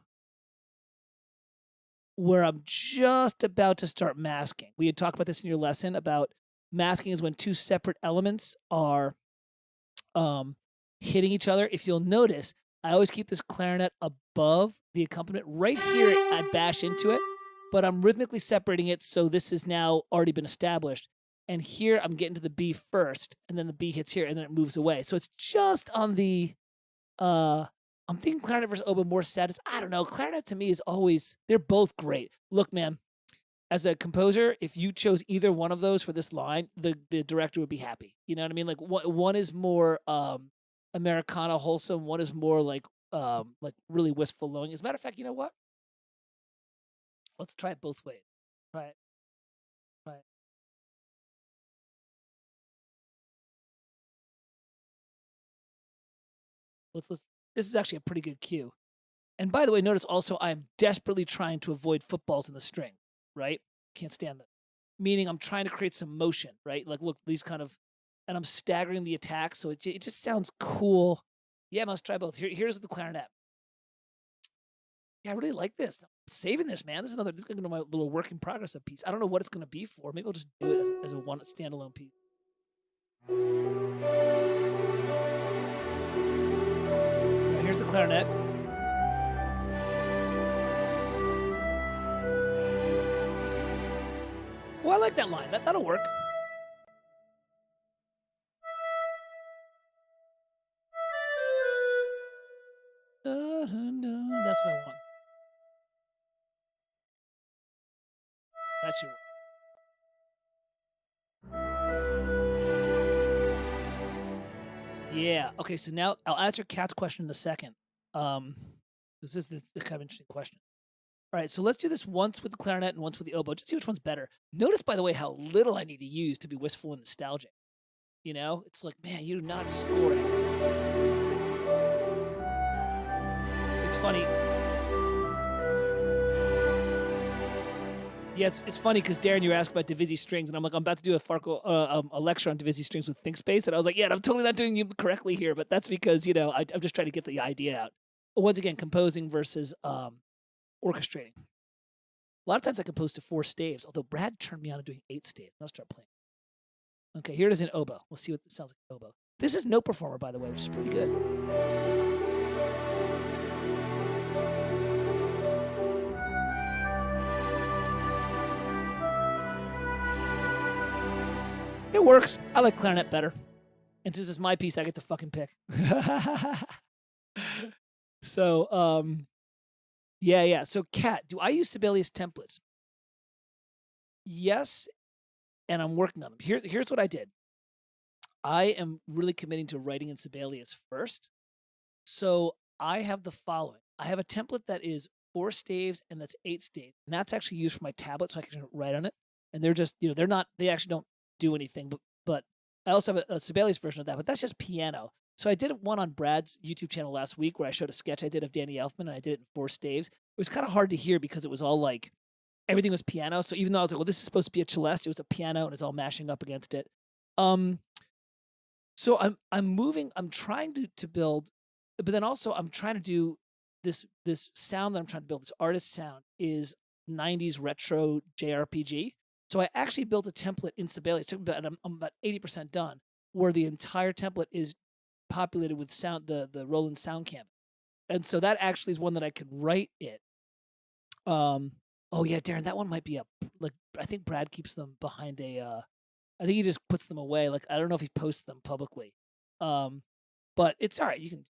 where I'm just about to start masking. We had talked about this in your lesson about masking is when two separate elements are hitting each other. If you'll notice, I always keep this clarinet above the accompaniment. Right here, I bash into it, but I'm rhythmically separating it, so this has now already been established. And here, I'm getting to the B first, and then the B hits here, and then it moves away. So it's just on the, I'm thinking clarinet versus oboe more status. I don't know. Clarinet to me is always, they're both great. Look, man, as a composer, if you chose either one of those for this line, the director would be happy. You know what I mean? Like one is more Americana wholesome. One is more like really wistful longing. As a matter of fact, you know what? Let's try it both ways. Try it. Try it. Let's. This is actually a pretty good cue. And by the way, notice also I am desperately trying to avoid footballs in the string. Right? Can't stand that. meaning I'm trying to create some motion, right? Like, look, these kind of, and I'm staggering the attack, so it just sounds cool. Yeah, let's try both. Here's with the clarinet. Yeah, I really like this. I'm saving this, man. This is going to be my little work in progress of piece. I don't know what it's going to be for. Maybe I'll just do it as a one standalone piece. Now, here's the clarinet. Well, I like that line. That'll work. That's what I want. That should work. Yeah. Okay. So now I'll answer Kat's question in a second. This is the kind of interesting question. All right. So let's do this once with the clarinet and once with the oboe. Just see which one's better. Notice, by the way, how little I need to use to be wistful and nostalgic. You know, it's like, man, you're not scoring. It's funny. Yeah, it's funny because Darren, you were asking about Divisi strings, and I'm like, I'm about to do a Farkle, a lecture on Divisi strings with ThinkSpace, and I was like, yeah, I'm totally not doing you correctly here, but that's because I'm just trying to get the idea out. Once again, composing versus orchestrating. A lot of times I compose to 4 staves, although Brad turned me on to doing 8 staves. I'll start playing. Okay, here it is in oboe. We'll see what this sounds like in oboe. This is Note Performer, by the way, which is pretty good. It works. I like clarinet better. And since it's my piece, I get to fucking pick. So, yeah. So, Kat, do I use Sibelius templates? Yes, and I'm working on them. Here's what I did. I am really committing to writing in Sibelius first. So I have the following. I have a template that is 4 staves and that's 8 staves. And that's actually used for my tablet so I can write on it. And they're just, they actually don't do anything. But I also have a Sibelius version of that, but that's just piano. So I did one on Brad's YouTube channel last week where I showed a sketch I did of Danny Elfman and I did it in 4 staves. It was kind of hard to hear because it was all like, everything was piano. So even though I was like, well, this is supposed to be a celeste, it was a piano and it's all mashing up against it. So I'm trying to build, but then also I'm trying to do this sound that I'm trying to build, this artist sound is 90s retro JRPG. So I actually built a template in Sibelius, I'm about 80% done, where the entire template is populated with sound, the Roland sound camp. And so that actually is one that I could write it. Oh yeah, Darren, that one might be up. Like I think Brad keeps them behind I think he just puts them away. Like I don't know if he posts them publicly. But it's all right. You can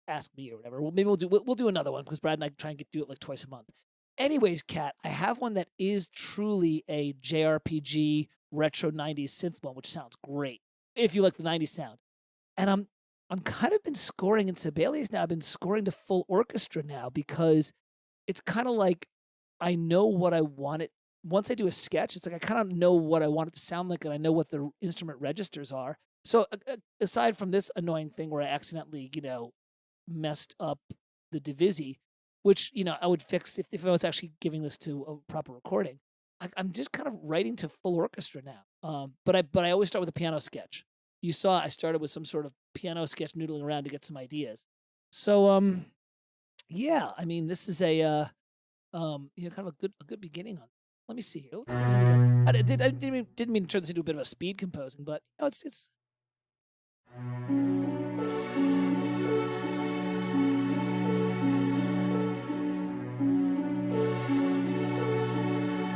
ask me or whatever. Well, maybe we'll do another one because Brad and I try and do it like twice a month. Anyways, Kat, I have one that is truly a JRPG retro 90s synth one, which sounds great if you like the 90s sound. And I'm kind of been scoring in Sibelius now. I've been scoring to full orchestra now because it's kind of like I know what I want it. Once I do a sketch, it's like I kind of know what I want it to sound like and I know what the instrument registers are. So aside from this annoying thing where I accidentally, messed up the Divisi, which, I would fix if I was actually giving this to a proper recording, I'm just kind of writing to full orchestra now. But I always start with a piano sketch. You saw I started with some sort of piano sketch noodling around to get some ideas. So, yeah, I mean, this is a, kind of a good beginning on. Let me see here. I didn't mean to turn this into a bit of a speed composing, but it's.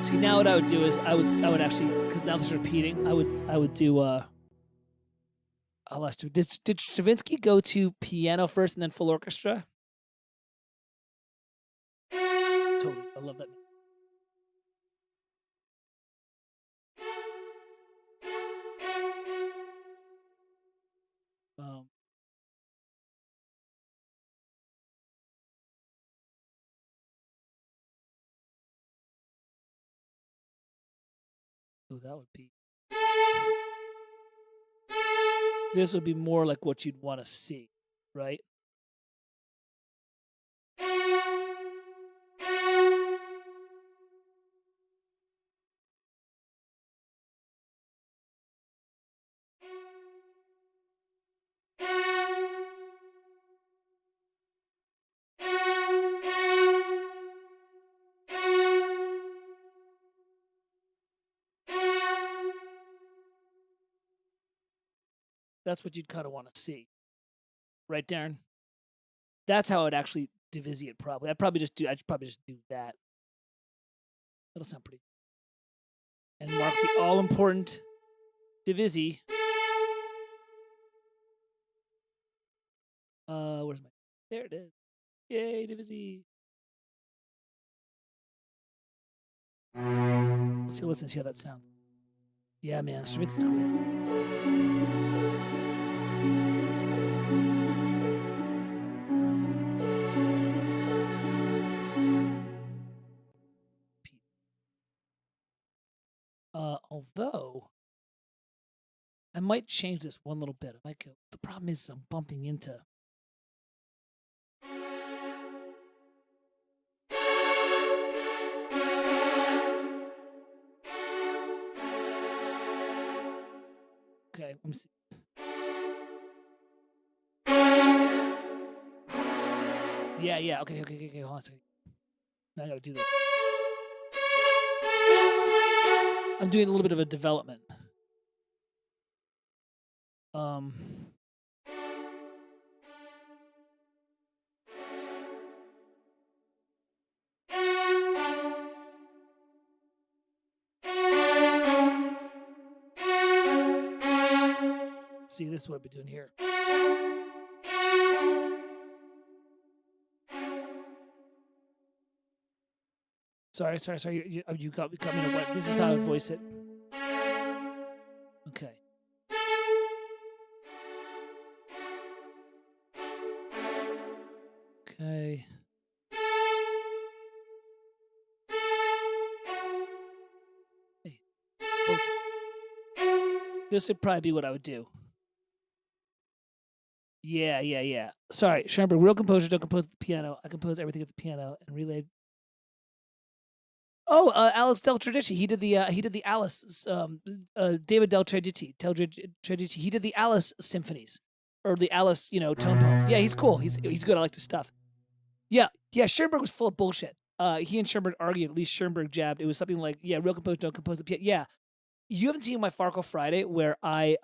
See, now what I would do is I would actually, because now this is repeating, I would do I'll ask you, did Stravinsky go to piano first and then full orchestra? Totally, I love that. So that would be. This would be more like what you'd want to see, right? That's what you'd kind of want to see. Right, Darren? That's how I'd actually divisi it probably. I'd probably just do that. That'll sound pretty good. And mark the all-important divisi. Where's my... There it is. Yay, divisi. Let's see how that sounds. Yeah, man, Stravinsky's great. Although I might change this one little bit. I might go. The problem is I'm bumping into. Okay, let me see. Yeah. Okay. Hold on a second. Now I gotta do this. I'm doing a little bit of a development. See, this is what I'll be doing here. Sorry. You got me to what? This is how I voice it. Okay. Okay. Hey. This would probably be what I would do. Yeah. Sorry, Schoenberg. Real composers don't compose at the piano. I compose everything at the piano and relayed. Oh, Alex Del Tredici. He did the Alice. David Del Tredici. He did the Alice symphonies, or the Alice, tone poem. Yeah, he's cool. He's good. I like his stuff. Yeah. Schoenberg was full of bullshit. He and Schoenberg argued. At least Schoenberg jabbed. It was something like, real composers don't compose the piano. Yeah. You haven't seen my Farkle Friday where I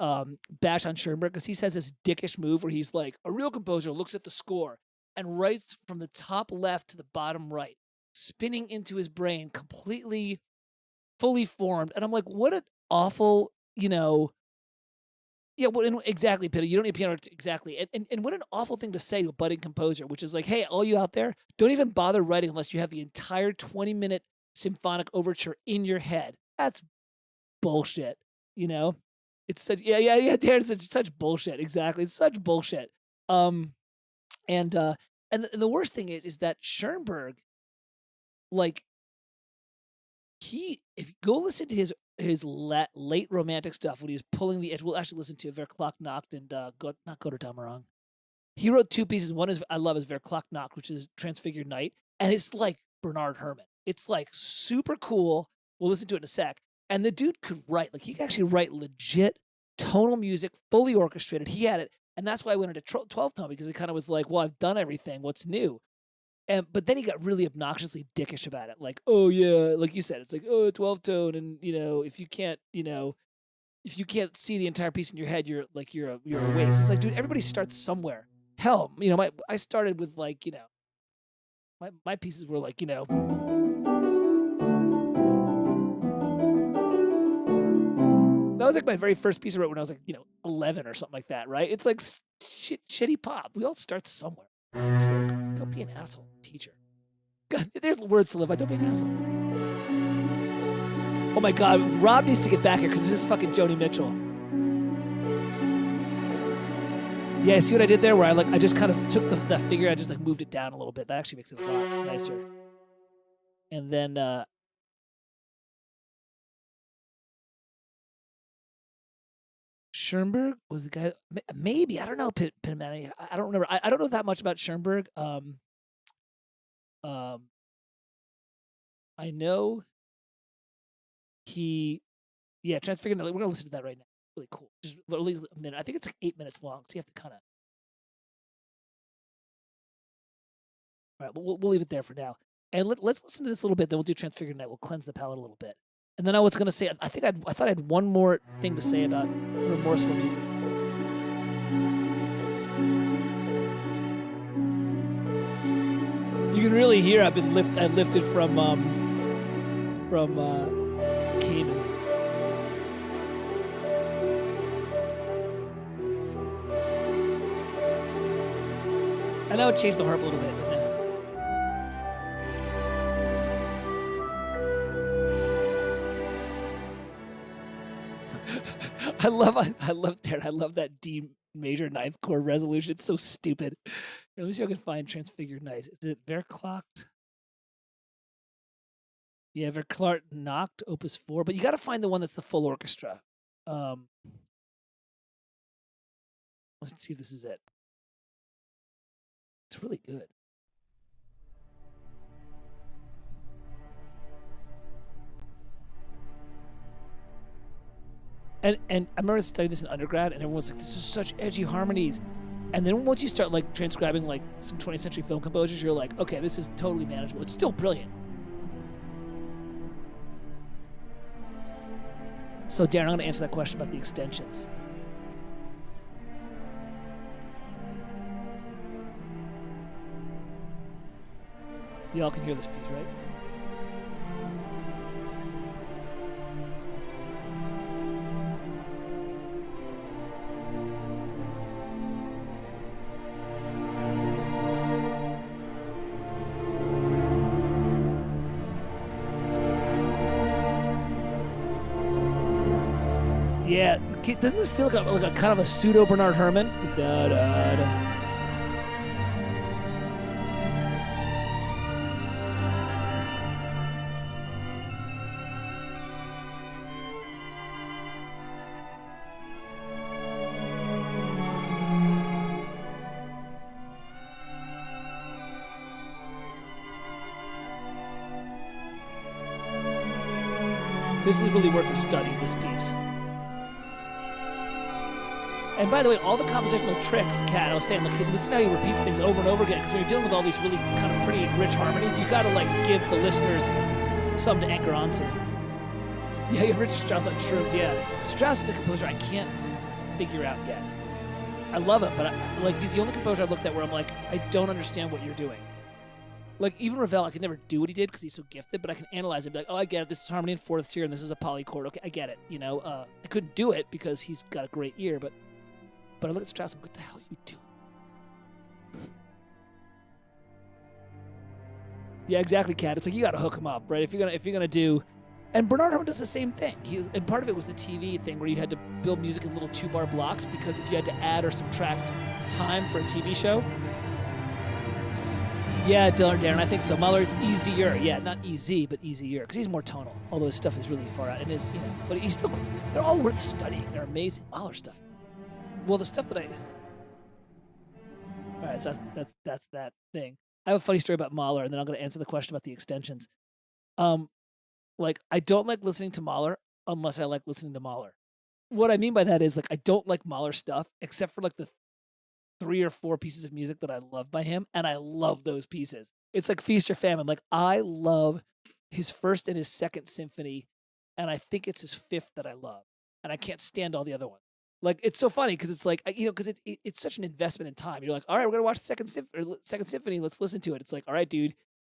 bash on Schoenberg because he says this dickish move where he's like, a real composer looks at the score and writes from the top left to the bottom right, spinning into his brain, completely fully formed. And I'm like, what an awful, exactly, Peter. You don't need piano exactly. And what an awful thing to say to a budding composer, which is like, hey, all you out there, don't even bother writing unless you have the entire 20-minute symphonic overture in your head. That's bullshit. It's such Darren, it's such bullshit. Exactly. It's such bullshit. And the worst thing is that Schoenberg, like, if you go listen to his late romantic stuff when he was pulling the edge, we'll actually listen to Verklok and not Göttertammerung. He wrote two pieces. One is I love is Verklok, which is Transfigured Night, and it's like Bernard Herrmann. It's like super cool. We'll listen to it in a sec. And the dude could write, like, he could actually write legit tonal music, fully orchestrated. He had it. And that's why I went into 12 tone, because it kind of was like, well, I've done everything. What's new? But then he got really obnoxiously dickish about it. Like, oh yeah, like you said, it's like, oh, 12 tone. And, if you can't see the entire piece in your head, you're a waste. It's like, dude, everybody starts somewhere. Hell, I started with like, my pieces were like, that was like my very first piece I wrote when I was like, 11 or something like that, right? It's like shitty pop. We all start somewhere. So don't be an asshole, teacher. God, there's words to live by. Don't be an asshole. Oh my God, Rob needs to get back here because this is fucking Joni Mitchell. Yeah, see what I did there? Where I just kind of took the figure, I just like moved it down a little bit. That actually makes it a lot nicer. And then Schoenberg was the guy. Maybe, I don't know. Pinmani. I don't remember. I don't know that much about Schoenberg. I know Transfigured Night. We're gonna listen to that right now. Really cool. Just at least a minute. I think it's like 8 minutes long, so you have to kind of. All right, we'll leave it there for now, and let's listen to this a little bit. Then we'll do Transfigured Night. We'll cleanse the palate a little bit. And then I was gonna say, I thought I had one more thing to say about remorseful music. can really hear I lifted from Cayman. I know it changed the harp a little bit, but no. I love that D major ninth chord resolution. It's so stupid. Here, let me see if I can find Transfigured Nice. Is it Verklacht? Yeah, Verklacht Nacht, Opus 4, but you got to find the one that's the full orchestra. Let's see if this is it. It's really good. And I remember studying this in undergrad, and everyone was like, "This is such edgy harmonies." And then once you start like transcribing like some 20th century film composers, you're like, "Okay, this is totally manageable. It's still brilliant." So Darren, I'm going to answer that question about the extensions. Y'all can hear this piece, right? Yeah, doesn't this feel like a kind of a pseudo Bernard Herrmann? Da, da, da. This is really worth a study, this piece. And by the way, all the compositional tricks, Kat, I was saying, look, listen how he repeats things over and over again, because when you're dealing with all these really kind of pretty rich harmonies, you gotta like give the listeners something to anchor onto. Yeah, you have Richard Strauss on shrooms, yeah. Strauss is a composer I can't figure out yet. I love him, but he's the only composer I've looked at where I'm like, I don't understand what you're doing. Like, even Ravel, I could never do what he did because he's so gifted, but I can analyze it and be like, oh, I get it. This is harmony in fourths here, and this is a polychord. Okay, I get it. You know, I couldn't do it because he's got a great ear, but I look at Strauss and what the hell are you doing? Yeah, exactly, Kat. It's like you got to hook him up, right? If you're gonna do, and Bernard Herrmann does the same thing. And part of it was the TV thing where you had to build music in little 2-bar blocks because if you had to add or subtract time for a TV show. Yeah, Darren, I think so. Mahler's easier. Yeah, not easy, but easier because he's more tonal. Although his stuff is really far out, and but he's still. They're all worth studying. They're amazing. Mahler stuff. Well, the stuff that all right, so that's that thing. I have a funny story about Mahler, and then I'm going to answer the question about the extensions. Like, I don't like listening to Mahler unless I like listening to Mahler. What I mean by that is, like, I don't like Mahler stuff except for like the 3 or 4 pieces of music that I love by him, and I love those pieces. It's like feast or famine. Like, I love his first and his second symphony, and I think it's his fifth that I love, and I can't stand all the other ones. Like, it's so funny because it's like, because it's such an investment in time. You're like, all right, we're gonna watch the second symphony. Let's listen to it. It's like, all right, dude,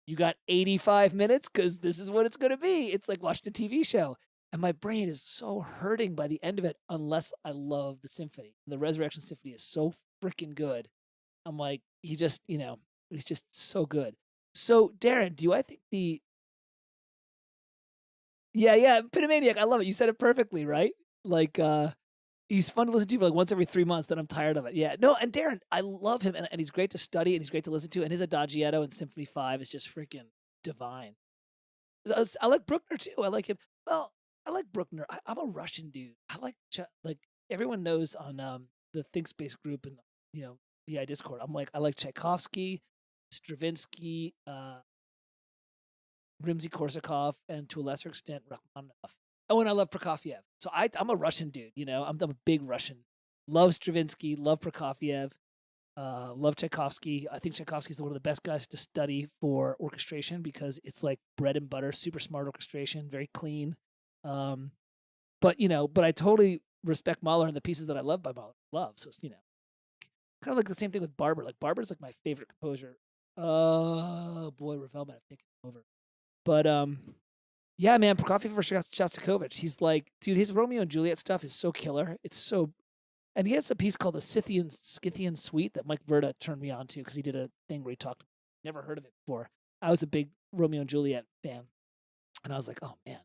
you got 85 minutes because this is what it's gonna be. It's like watching a TV show, and my brain is so hurting by the end of it unless I love the symphony. The Resurrection Symphony is so freaking good. I'm like, he's just so good. So, Darren, I think yeah, Pinomaniac, I love it. You said it perfectly, right? Like, he's fun to listen to for like once every 3 months, then I'm tired of it. Yeah. No, and Darren, I love him, and he's great to study, and he's great to listen to, and his Adagietto in Symphony 5 is just freaking divine. I like Bruckner, too. I like him. Well, I like Bruckner. I'm a Russian dude. I like everyone knows on the ThinkSpace group and, VI Discord. I like Tchaikovsky, Stravinsky, Rimsky-Korsakov, and to a lesser extent, Rachmaninoff. Oh, and I love Prokofiev. So I'm a Russian dude, I'm a big Russian. Love Stravinsky, love Prokofiev, love Tchaikovsky. I think Tchaikovsky's one of the best guys to study for orchestration because it's like bread and butter, super smart orchestration, very clean. But I totally respect Mahler and the pieces that I love by Mahler. So it's, kind of like the same thing with Barber. Like, Barber's like my favorite composer Oh boy, Ravel might have taken over. But yeah, man, Prokofiev for Shostakovich. He's like, dude, his Romeo and Juliet stuff is so killer. It's so, and he has a piece called the Scythian Suite that Mike Verda turned me on to because he did a thing where he talked. Never heard of it before. I was a big Romeo and Juliet fan, and I was like, oh man,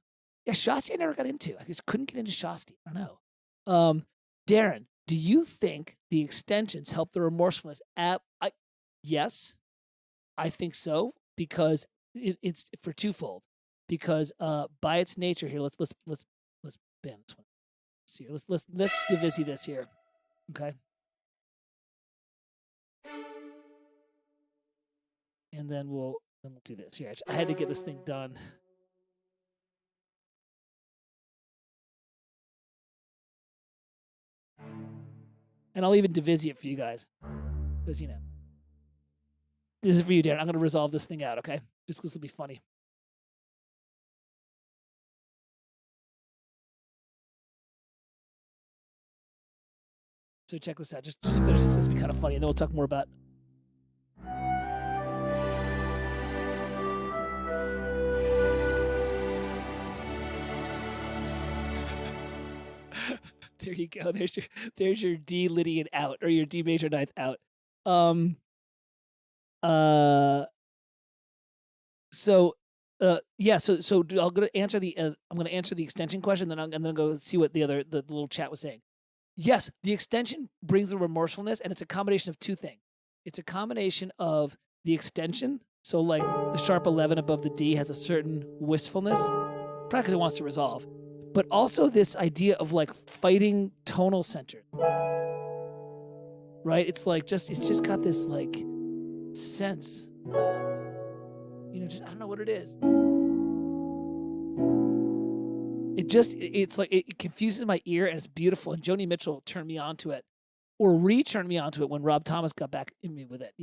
yeah, Shasti I never got into. I just couldn't get into Shasti. I don't know. Darren, do you think the extensions help the remorsefulness app? Yes, I think so because it's for twofold. Because by its nature here, let's ban this one. Let's see here. Let's divisi this here. Okay. And then we'll do this here. I had to get this thing done. And I'll even divisi it for you guys. Because you know. This is for you, Darren. I'm gonna resolve this thing out, okay? Just because it'll be funny. So check this out. Just to finish this will be kind of funny, and then we'll talk more about. There you go. There's your D Lydian out, or your D major ninth out. So I'm gonna answer the extension question, then I'm gonna go see what the little chat was saying. Yes, the extension brings the remorsefulness, and it's a combination of two things. It's a combination of the extension, so like the sharp 11 above the D has a certain wistfulness, probably because it wants to resolve, but also this idea of like fighting tonal center, right? It's just got this like sense, just I don't know what it is. It confuses my ear, and it's beautiful. And Joni Mitchell turned me onto it, or re-turned me onto it when Rob Thomas got back in me with it.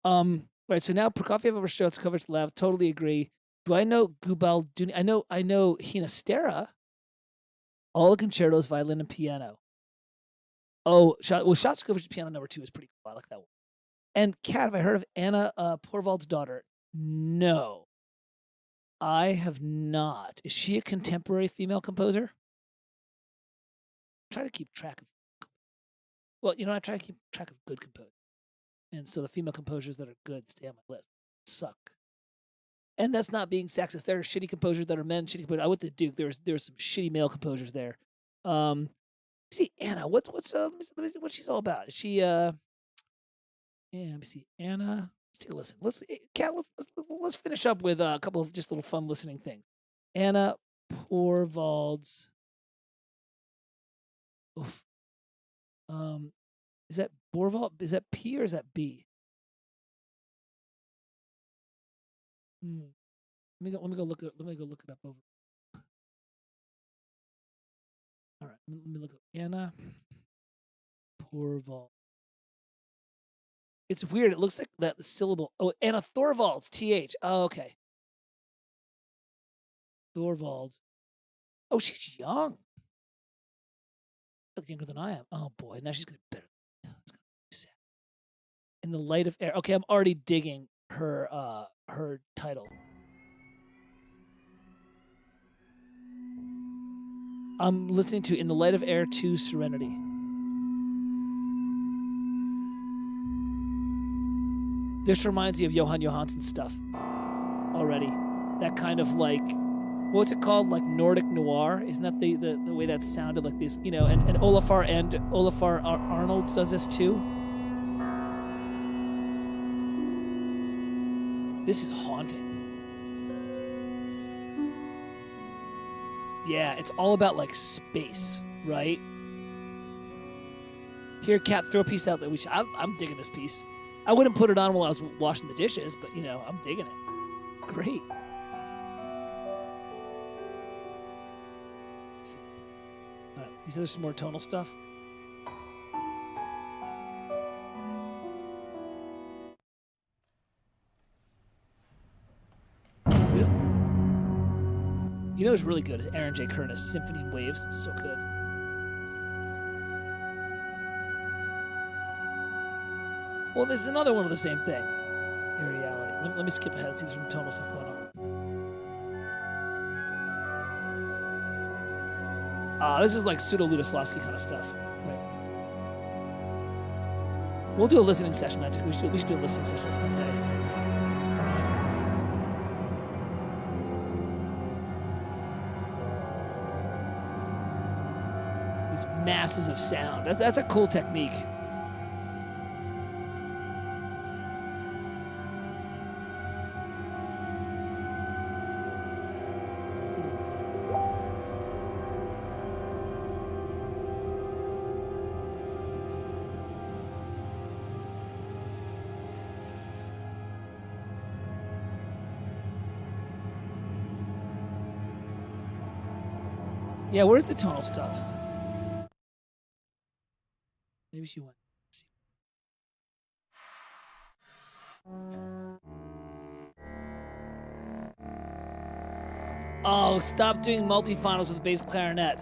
Right. So now Prokofiev over Shostakovich Lev. Totally agree. Do I know Gubalduni? I know Hinastera. All the concertos, violin and piano. Oh, Shostakovich's piano number 2 is pretty cool. I like that one. And Kat, have I heard of Anna Porvald's daughter? No. I have not. Is she a contemporary female composer? I try to keep track of. Well, I try to keep track of good composers, and so the female composers that are good stay on my list. Suck. And that's not being sexist. There are shitty composers that are men. Shitty composers. I went to Duke. There's some shitty male composers there. See Anna. What's let me see what she's all about. Is she yeah? Let me see Anna. Let's take a listen. Let's finish up with a couple of just little fun listening things. Anna Porvald's. Oof. Is that Borvald? Is that P or is that B? Let me go look it up over. All right, let me look up Anna Porvald. It's weird. It looks like that syllable. Oh, Anna Thorvald's TH. Oh, okay. Thorvald's. Oh, she's young. Look younger than I am. Oh boy, now she's gonna be better. It's gonna be sad. In the light of air. Okay, I'm already digging her title. I'm listening to In the Light of Air 2 Serenity. This reminds me of Johan Johansson's stuff already. That kind of like, what's it called? Like Nordic noir? Isn't that the way that sounded like this? And Olafur Arnolds does this too. This is haunting. Yeah, it's all about like space, right? Here, Kat, throw a piece out that I'm digging this piece. I wouldn't put it on while I was washing the dishes, but I'm digging it. Great. All right, these are some more tonal stuff. Who's really good is Aaron J. Kernis, Symphony in Waves. It's so good. Well, this is another one of the same thing. Aeriality. Let me skip ahead and see if there's some tonal stuff going on. This is like pseudo-Lutoslawski kind of stuff. Right. We'll do a listening session. We should do a listening session someday. These masses of sound. That's a cool technique. Yeah, where's the tonal stuff? Maybe she went. Let's see. Oh, stop doing multi-finals with the bass clarinet.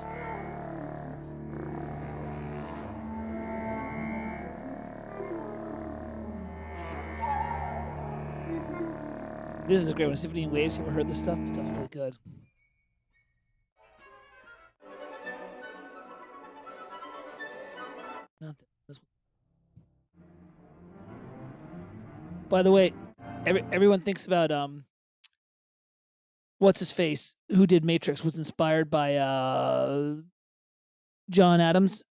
This is a great one. Symphony in Waves. You ever heard this stuff? This stuff is really good. Nothing. This one. By the way, everyone thinks about what's his face, who did Matrix, was inspired by John Adams,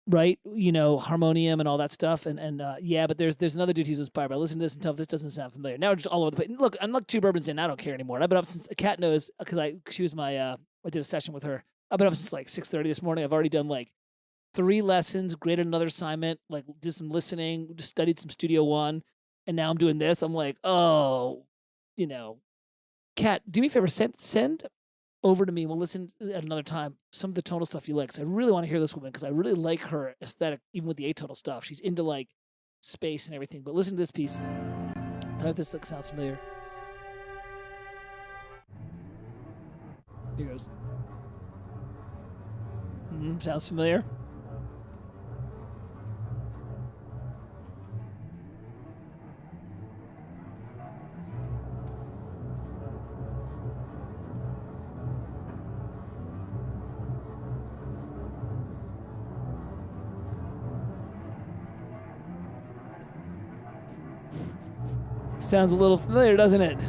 right? You know, harmonium and all that stuff. And yeah, but there's another dude who's inspired by. Listen to this and tell if this doesn't sound familiar. Now we're just all over the place. Look, I'm like 2 bourbons in. I don't care anymore. I've been up since Kat knows because she was my I did a session with her. I've been up since like 6:30 this morning. I've already done like 3 lessons, graded another assignment, like did some listening, just studied some Studio One, and now I'm doing this. I'm like, oh, you know, Kat, do me a favor, send over to me. We'll listen at another time some of the tonal stuff you like. Cause I really want to hear this woman because I really like her aesthetic, even with the atonal stuff. She's into like space and everything. But listen to this piece. Tell me if this sounds familiar. Here goes. Sounds familiar. Sounds a little familiar, doesn't it?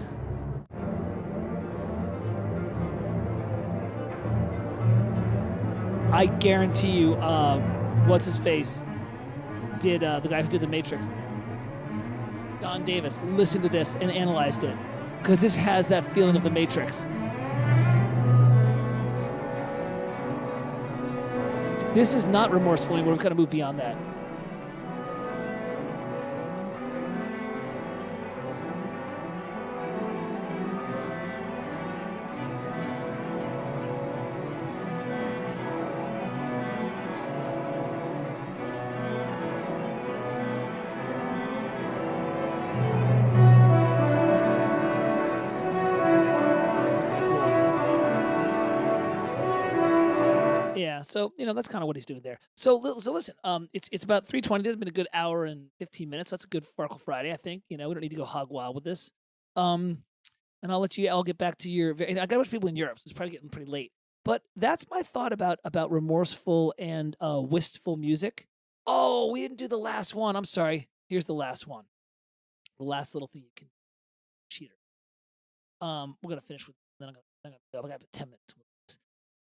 I guarantee you, what's his face did the guy who did The Matrix, Don Davis, listened to this and analyzed it because this has that feeling of The Matrix. This is not remorseful anymore. We've kind of moved beyond that. So, you know, that's kind of what he's doing there. So listen, it's about 3:20. This has been a good hour and 15 minutes. That's a good Farkle Friday, I think. You know, we don't need to go hog wild with this. And I'll get back to your, I got a bunch of people in Europe, so it's probably getting pretty late. But that's my thought about Remorseful and Wistful music. Oh, we didn't do the last one. I'm sorry. Here's the last one. The last little thing you can cheater. We're going to finish with, then I'm going to go. I got 10 minutes with this.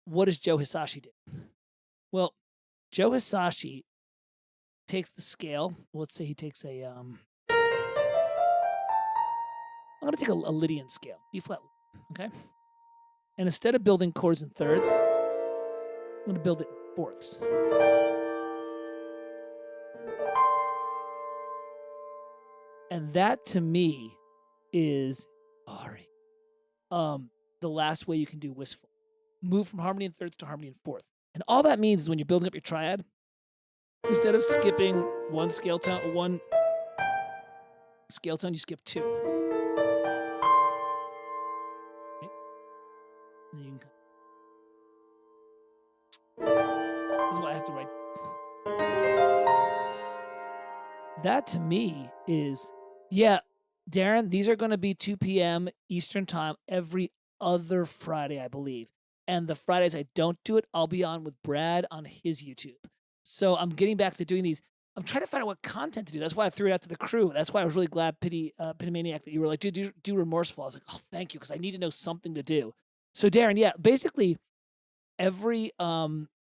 What does Joe Hisaishi do? Well, Joe Hisaishi takes the scale. Let's say he takes a, I'm going to take a Lydian scale, B flat, okay? And instead of building chords in thirds, I'm going to build it in fourths. And that to me is the last way you can do Wistful. Move from harmony in thirds to harmony in fourth. And all that means is when you're building up your triad, instead of skipping one scale tone, you skip 2. Okay. And then you can this is why I have to write this. That to me is, yeah, Darren, these are going to be 2 p.m. Eastern time every other Friday, I believe. And the Fridays I don't do it, I'll be on with Brad on his YouTube. So I'm getting back to doing these. I'm trying to find out what content to do. That's why I threw it out to the crew. That's why I was really glad, Pity Maniac, that you were like, dude, do Remorseful. I was like, oh, thank you, because I need to know something to do. So Darren, yeah, basically every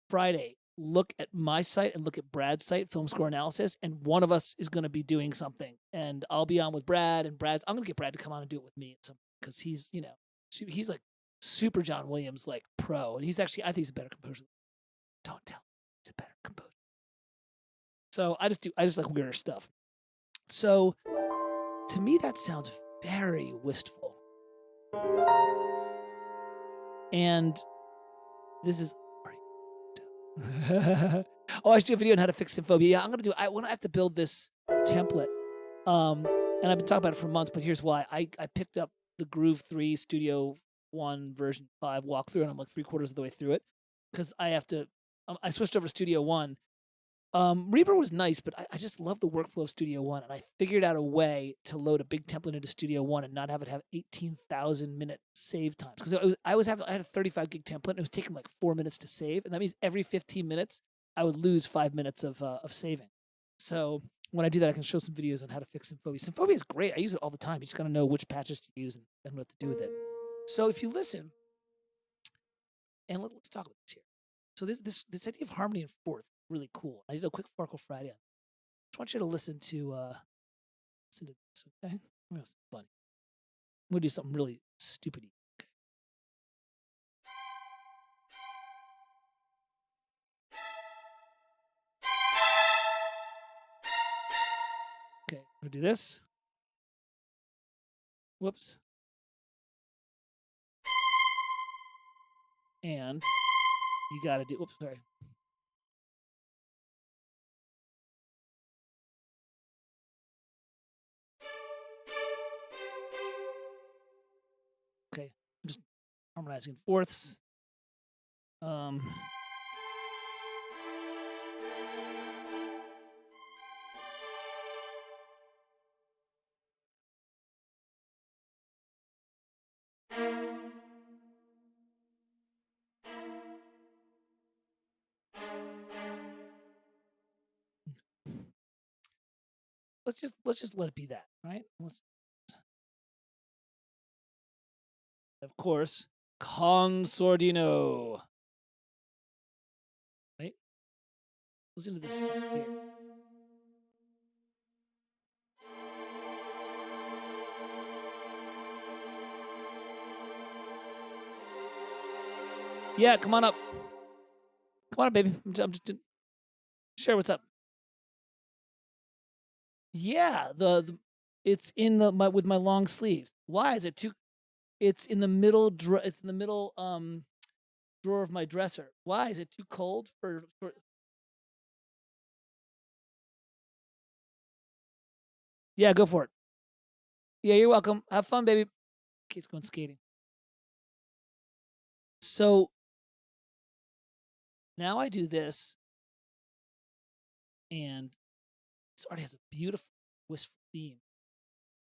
Friday, look at my site and look at Brad's site, Film Score Analysis, and one of us is going to be doing something. And I'll be on with Brad, and I'm going to get Brad to come on and do it with me because he's, he's like super John Williams, like pro. And he's actually, I think he's a better composer. Don't tell him he's a better composer. So I just like weirder stuff. So to me, that sounds very wistful. And this is oh, I should do a video on how to fix Symphobia. Yeah, I'm gonna do. I have to build this template. And I've been talking about it for months, but here's why. I picked up the Groove 3 Studio 1 version 5 walkthrough, and I'm like 3/4 of the way through it because I have to. I switched over to Studio 1. Reaper was nice, but I just love the workflow of Studio 1, and I figured out a way to load a big template into Studio 1 and not have it have 18,000 minute save times. Because I had a 35 gig template, and it was taking like 4 minutes to save, and that means every 15 minutes I would lose 5 minutes of saving. So when I do that, I can show some videos on how to fix Symphobia. Symphobia is great. I use it all the time. You just gotta know which patches to use and what to do with it. So if you listen, and let's talk about this here. So this idea of harmony and fourth is really cool. I did a quick Farkle Friday. I just want you to listen to this, okay? That's fun. I'm gonna do something really stupid. Okay, I'm gonna do this. Whoops. And you gotta do. Oops, sorry. Okay, I'm just harmonizing fourths. Let's just let it be that, right? Of course, Consordino. Right? Listen to this here. Yeah, come on up. Come on up, baby. I'm just share what's up. Yeah, it's in with my long sleeves. Why is it too? It's in the middle. It's in the middle drawer of my dresser. Why is it too cold for? Yeah, go for it. Yeah, you're welcome. Have fun, baby. Kate's going skating. So now I do this, and this already has a beautiful wistful theme.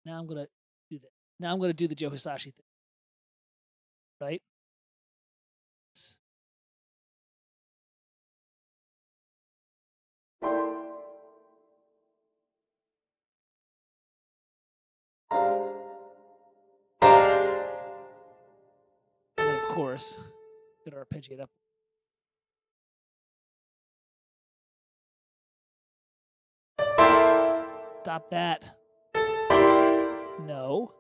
Now I'm gonna do that. Now I'm gonna do the Joe Hisashi thing, right? And then of course, gonna arpeggiate up. Stop that. No.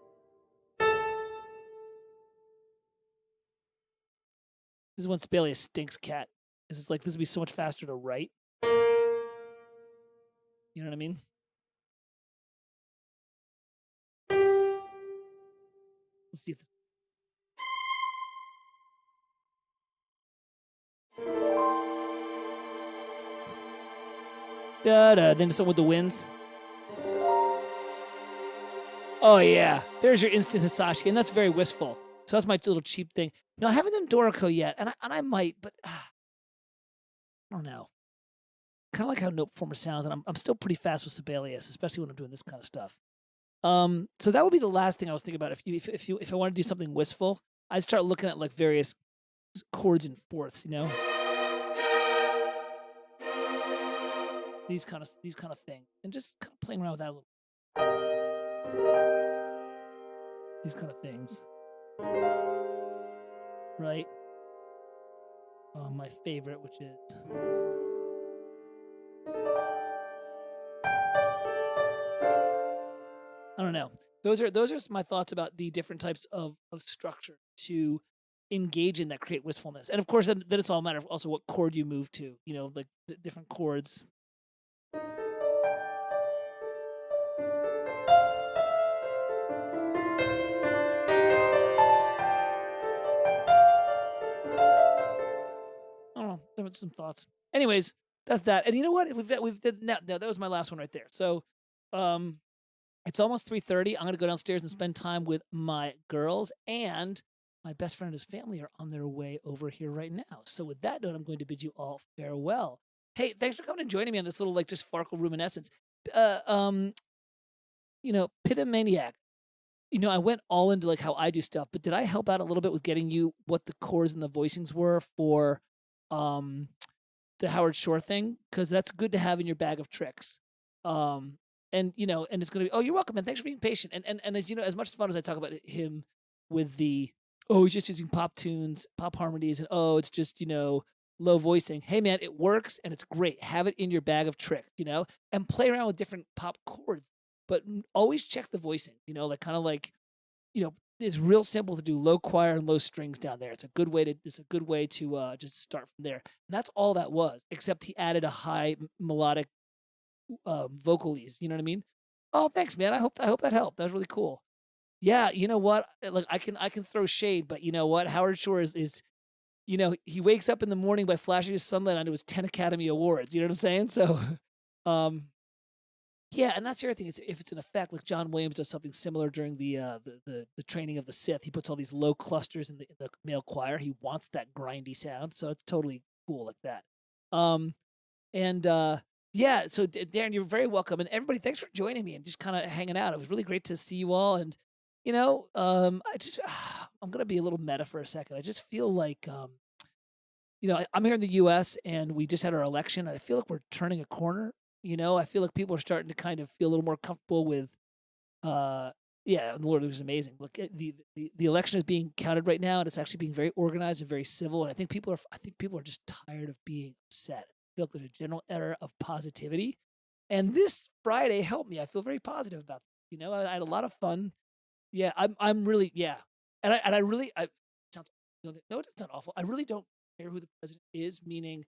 This is when Sibelius stinks cat. This is like, this would be so much faster to write. You know what I mean? Let's see if then something with the winds. Oh yeah, there's your instant Hisashi, and that's very wistful. So that's my little cheap thing. No, I haven't done Dorico yet, and I might, but I don't know. Kind of like how note former sounds, and I'm still pretty fast with Sibelius, especially when I'm doing this kind of stuff. So that would be the last thing I was thinking about. If I want to do something wistful, I'd start looking at like various chords and fourths, these kind of things, and just kind of playing around with that a little. These kind of things, right? My favorite, which is. I don't know. Those are my thoughts about the different types of structure to engage in that create wistfulness. And of course, then it's all a matter of also what chord you move to, like the different chords. I don't know. There was some thoughts. Anyways, that's that. And you know what? We've did that. No, that was my last one right there. So, it's almost 3:30. I'm gonna go downstairs and spend time with my girls, and my best friend and his family are on their way over here right now. So with that note, I'm going to bid you all farewell. Hey, thanks for coming and joining me on this little like just Farkle reminiscence. Uh, um, Pitomaniac. I went all into like how I do stuff, but did I help out a little bit with getting you what the chords and the voicings were for um the Howard Shore thing? Because that's good to have in your bag of tricks. And it's gonna be, oh, you're welcome, and thanks for being patient. And as as much fun as I talk about him with the, oh, he's just using pop tunes, pop harmonies, and oh, it's just low voicing. Hey man, it works and it's great. Have it in your bag of tricks, and play around with different pop chords, but always check the voicing. Like kind of like, it's real simple to do low choir and low strings down there. It's a good way to just start from there. And that's all that was, except he added a high melodic vocalese. You know what I mean? Oh, thanks, man. I hope that helped. That was really cool. Yeah, you know what? Like I can throw shade, but you know what? Howard Shore is he wakes up in the morning by flashing his sunlight onto his 10 Academy Awards. You know what I'm saying? So, um, yeah, and that's the other thing is if it's an effect, like John Williams does something similar during the training of the Sith. He puts all these low clusters in the male choir. He wants that grindy sound, so it's totally cool like that. Um, and yeah, so Darren, you're very welcome, and everybody, thanks for joining me and just kind of hanging out. It was really great to see you all, and I just I'm gonna be a little meta for a second. I just feel like I'm here in the U.S. and we just had our election, and I feel like we're turning a corner. I feel like people are starting to kind of feel a little more comfortable with, yeah, the Lord, it was amazing. Look, the election is being counted right now, and it's actually being very organized and very civil. And I think people are just tired of being upset. I feel like there's a general era of positivity, and this Friday helped me. I feel very positive about it. I had a lot of fun. Yeah, I'm really, yeah, and I really, it sounds, no, it's not awful. I really don't care who the president is, meaning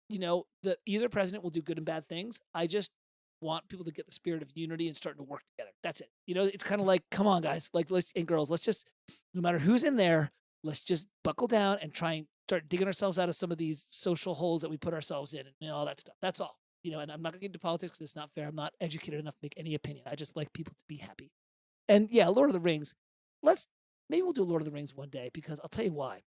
the either president will do good and bad things. I just want people to get the spirit of unity and starting to work together. That's it. It's kind of like, come on, guys, like and girls, let's just, no matter who's in there, let's just buckle down and try and start digging ourselves out of some of these social holes that we put ourselves in and all that stuff. That's all. And I'm not gonna get into politics because it's not fair. I'm not educated enough to make any opinion. I just like people to be happy. And yeah, Lord of the Rings. Maybe we'll do Lord of the Rings one day, because I'll tell you why.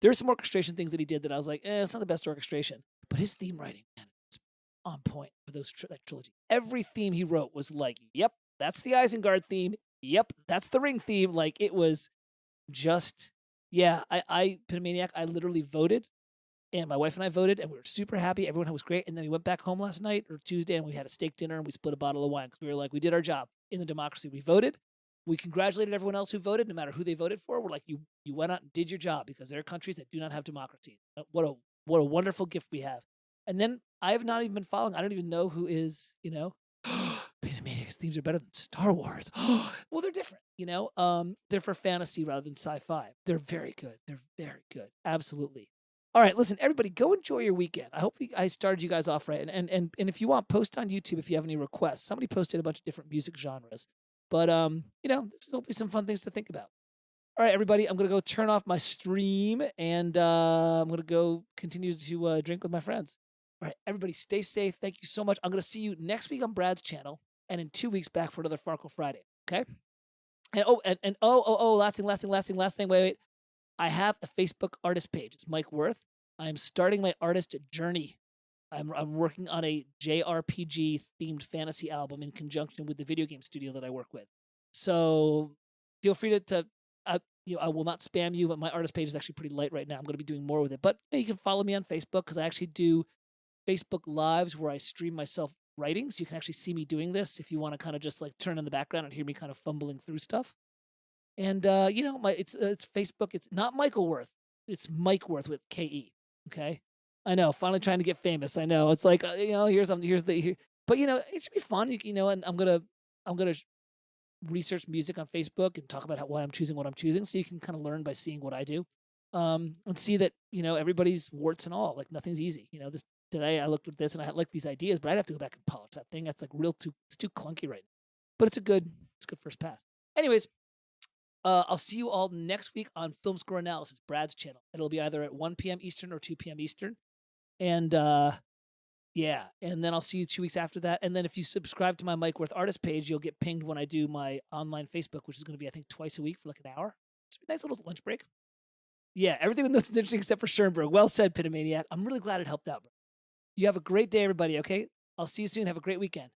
There's some orchestration things that he did that I was like, it's not the best orchestration. But his theme writing, man, is on point for that trilogy. Every theme he wrote was like, yep, that's the Isengard theme. Yep, that's the Ring theme. Like, it was just, yeah, Pitomaniac, I literally voted, and my wife and I voted, and we were super happy. Everyone was great. And then we went back home last night or Tuesday, and we had a steak dinner, and we split a bottle of wine because we were like, we did our job in the democracy. We voted. We congratulated everyone else who voted, no matter who they voted for. We're like, you went out and did your job, because there are countries that do not have democracy. What a wonderful gift we have. And then I have not even been following. I don't even know who is, Pitomaniac's themes are better than Star Wars. Well, they're different, they're for fantasy rather than sci-fi. They're very good. They're very good. Absolutely. All right, listen, everybody, go enjoy your weekend. I hope I started you guys off right. And if you want, post on YouTube if you have any requests. Somebody posted a bunch of different music genres. But, there'll be some fun things to think about. All right, everybody, I'm going to go turn off my stream, and I'm going to go continue to drink with my friends. All right, everybody, stay safe. Thank you so much. I'm going to see you next week on Brad's channel, and in 2 weeks back for another Farkle Friday, okay? And last thing, wait. I have a Facebook artist page. It's Mike Worth. I'm starting my artist journey. I'm working on a JRPG themed fantasy album in conjunction with the video game studio that I work with. So feel free to I will not spam you, but my artist page is actually pretty light right now. I'm going to be doing more with it. But you can follow me on Facebook because I actually do Facebook Lives where I stream myself writing. So you can actually see me doing this if you want to kind of just like turn in the background and hear me kind of fumbling through stuff. And it's Facebook. It's not Michael Worth. It's Mike Worth with KE. Okay. I know. Finally trying to get famous. I know. It's like but it should be fun. And I'm gonna research music on Facebook and talk about why I'm choosing what I'm choosing, so you can kind of learn by seeing what I do, and see that everybody's warts and all. Like nothing's easy. This today I looked at this and I had like these ideas, but I'd have to go back and polish that thing. That's like it's too clunky right now. But it's a good first pass. Anyways, I'll see you all next week on Film Score Analysis, Brad's channel. It'll be either at 1 p.m. Eastern or 2 p.m. Eastern. And yeah, and then I'll see you 2 weeks after that. And then if you subscribe to my Mike Worth artist page, you'll get pinged when I do my online Facebook, which is going to be, I think, twice a week for like an hour. It's a nice little lunch break. Yeah, everything with notes is interesting except for Schoenberg. Well said, Pitomaniac. I'm really glad it helped out, bro. You have a great day, everybody, okay? I'll see you soon. Have a great weekend.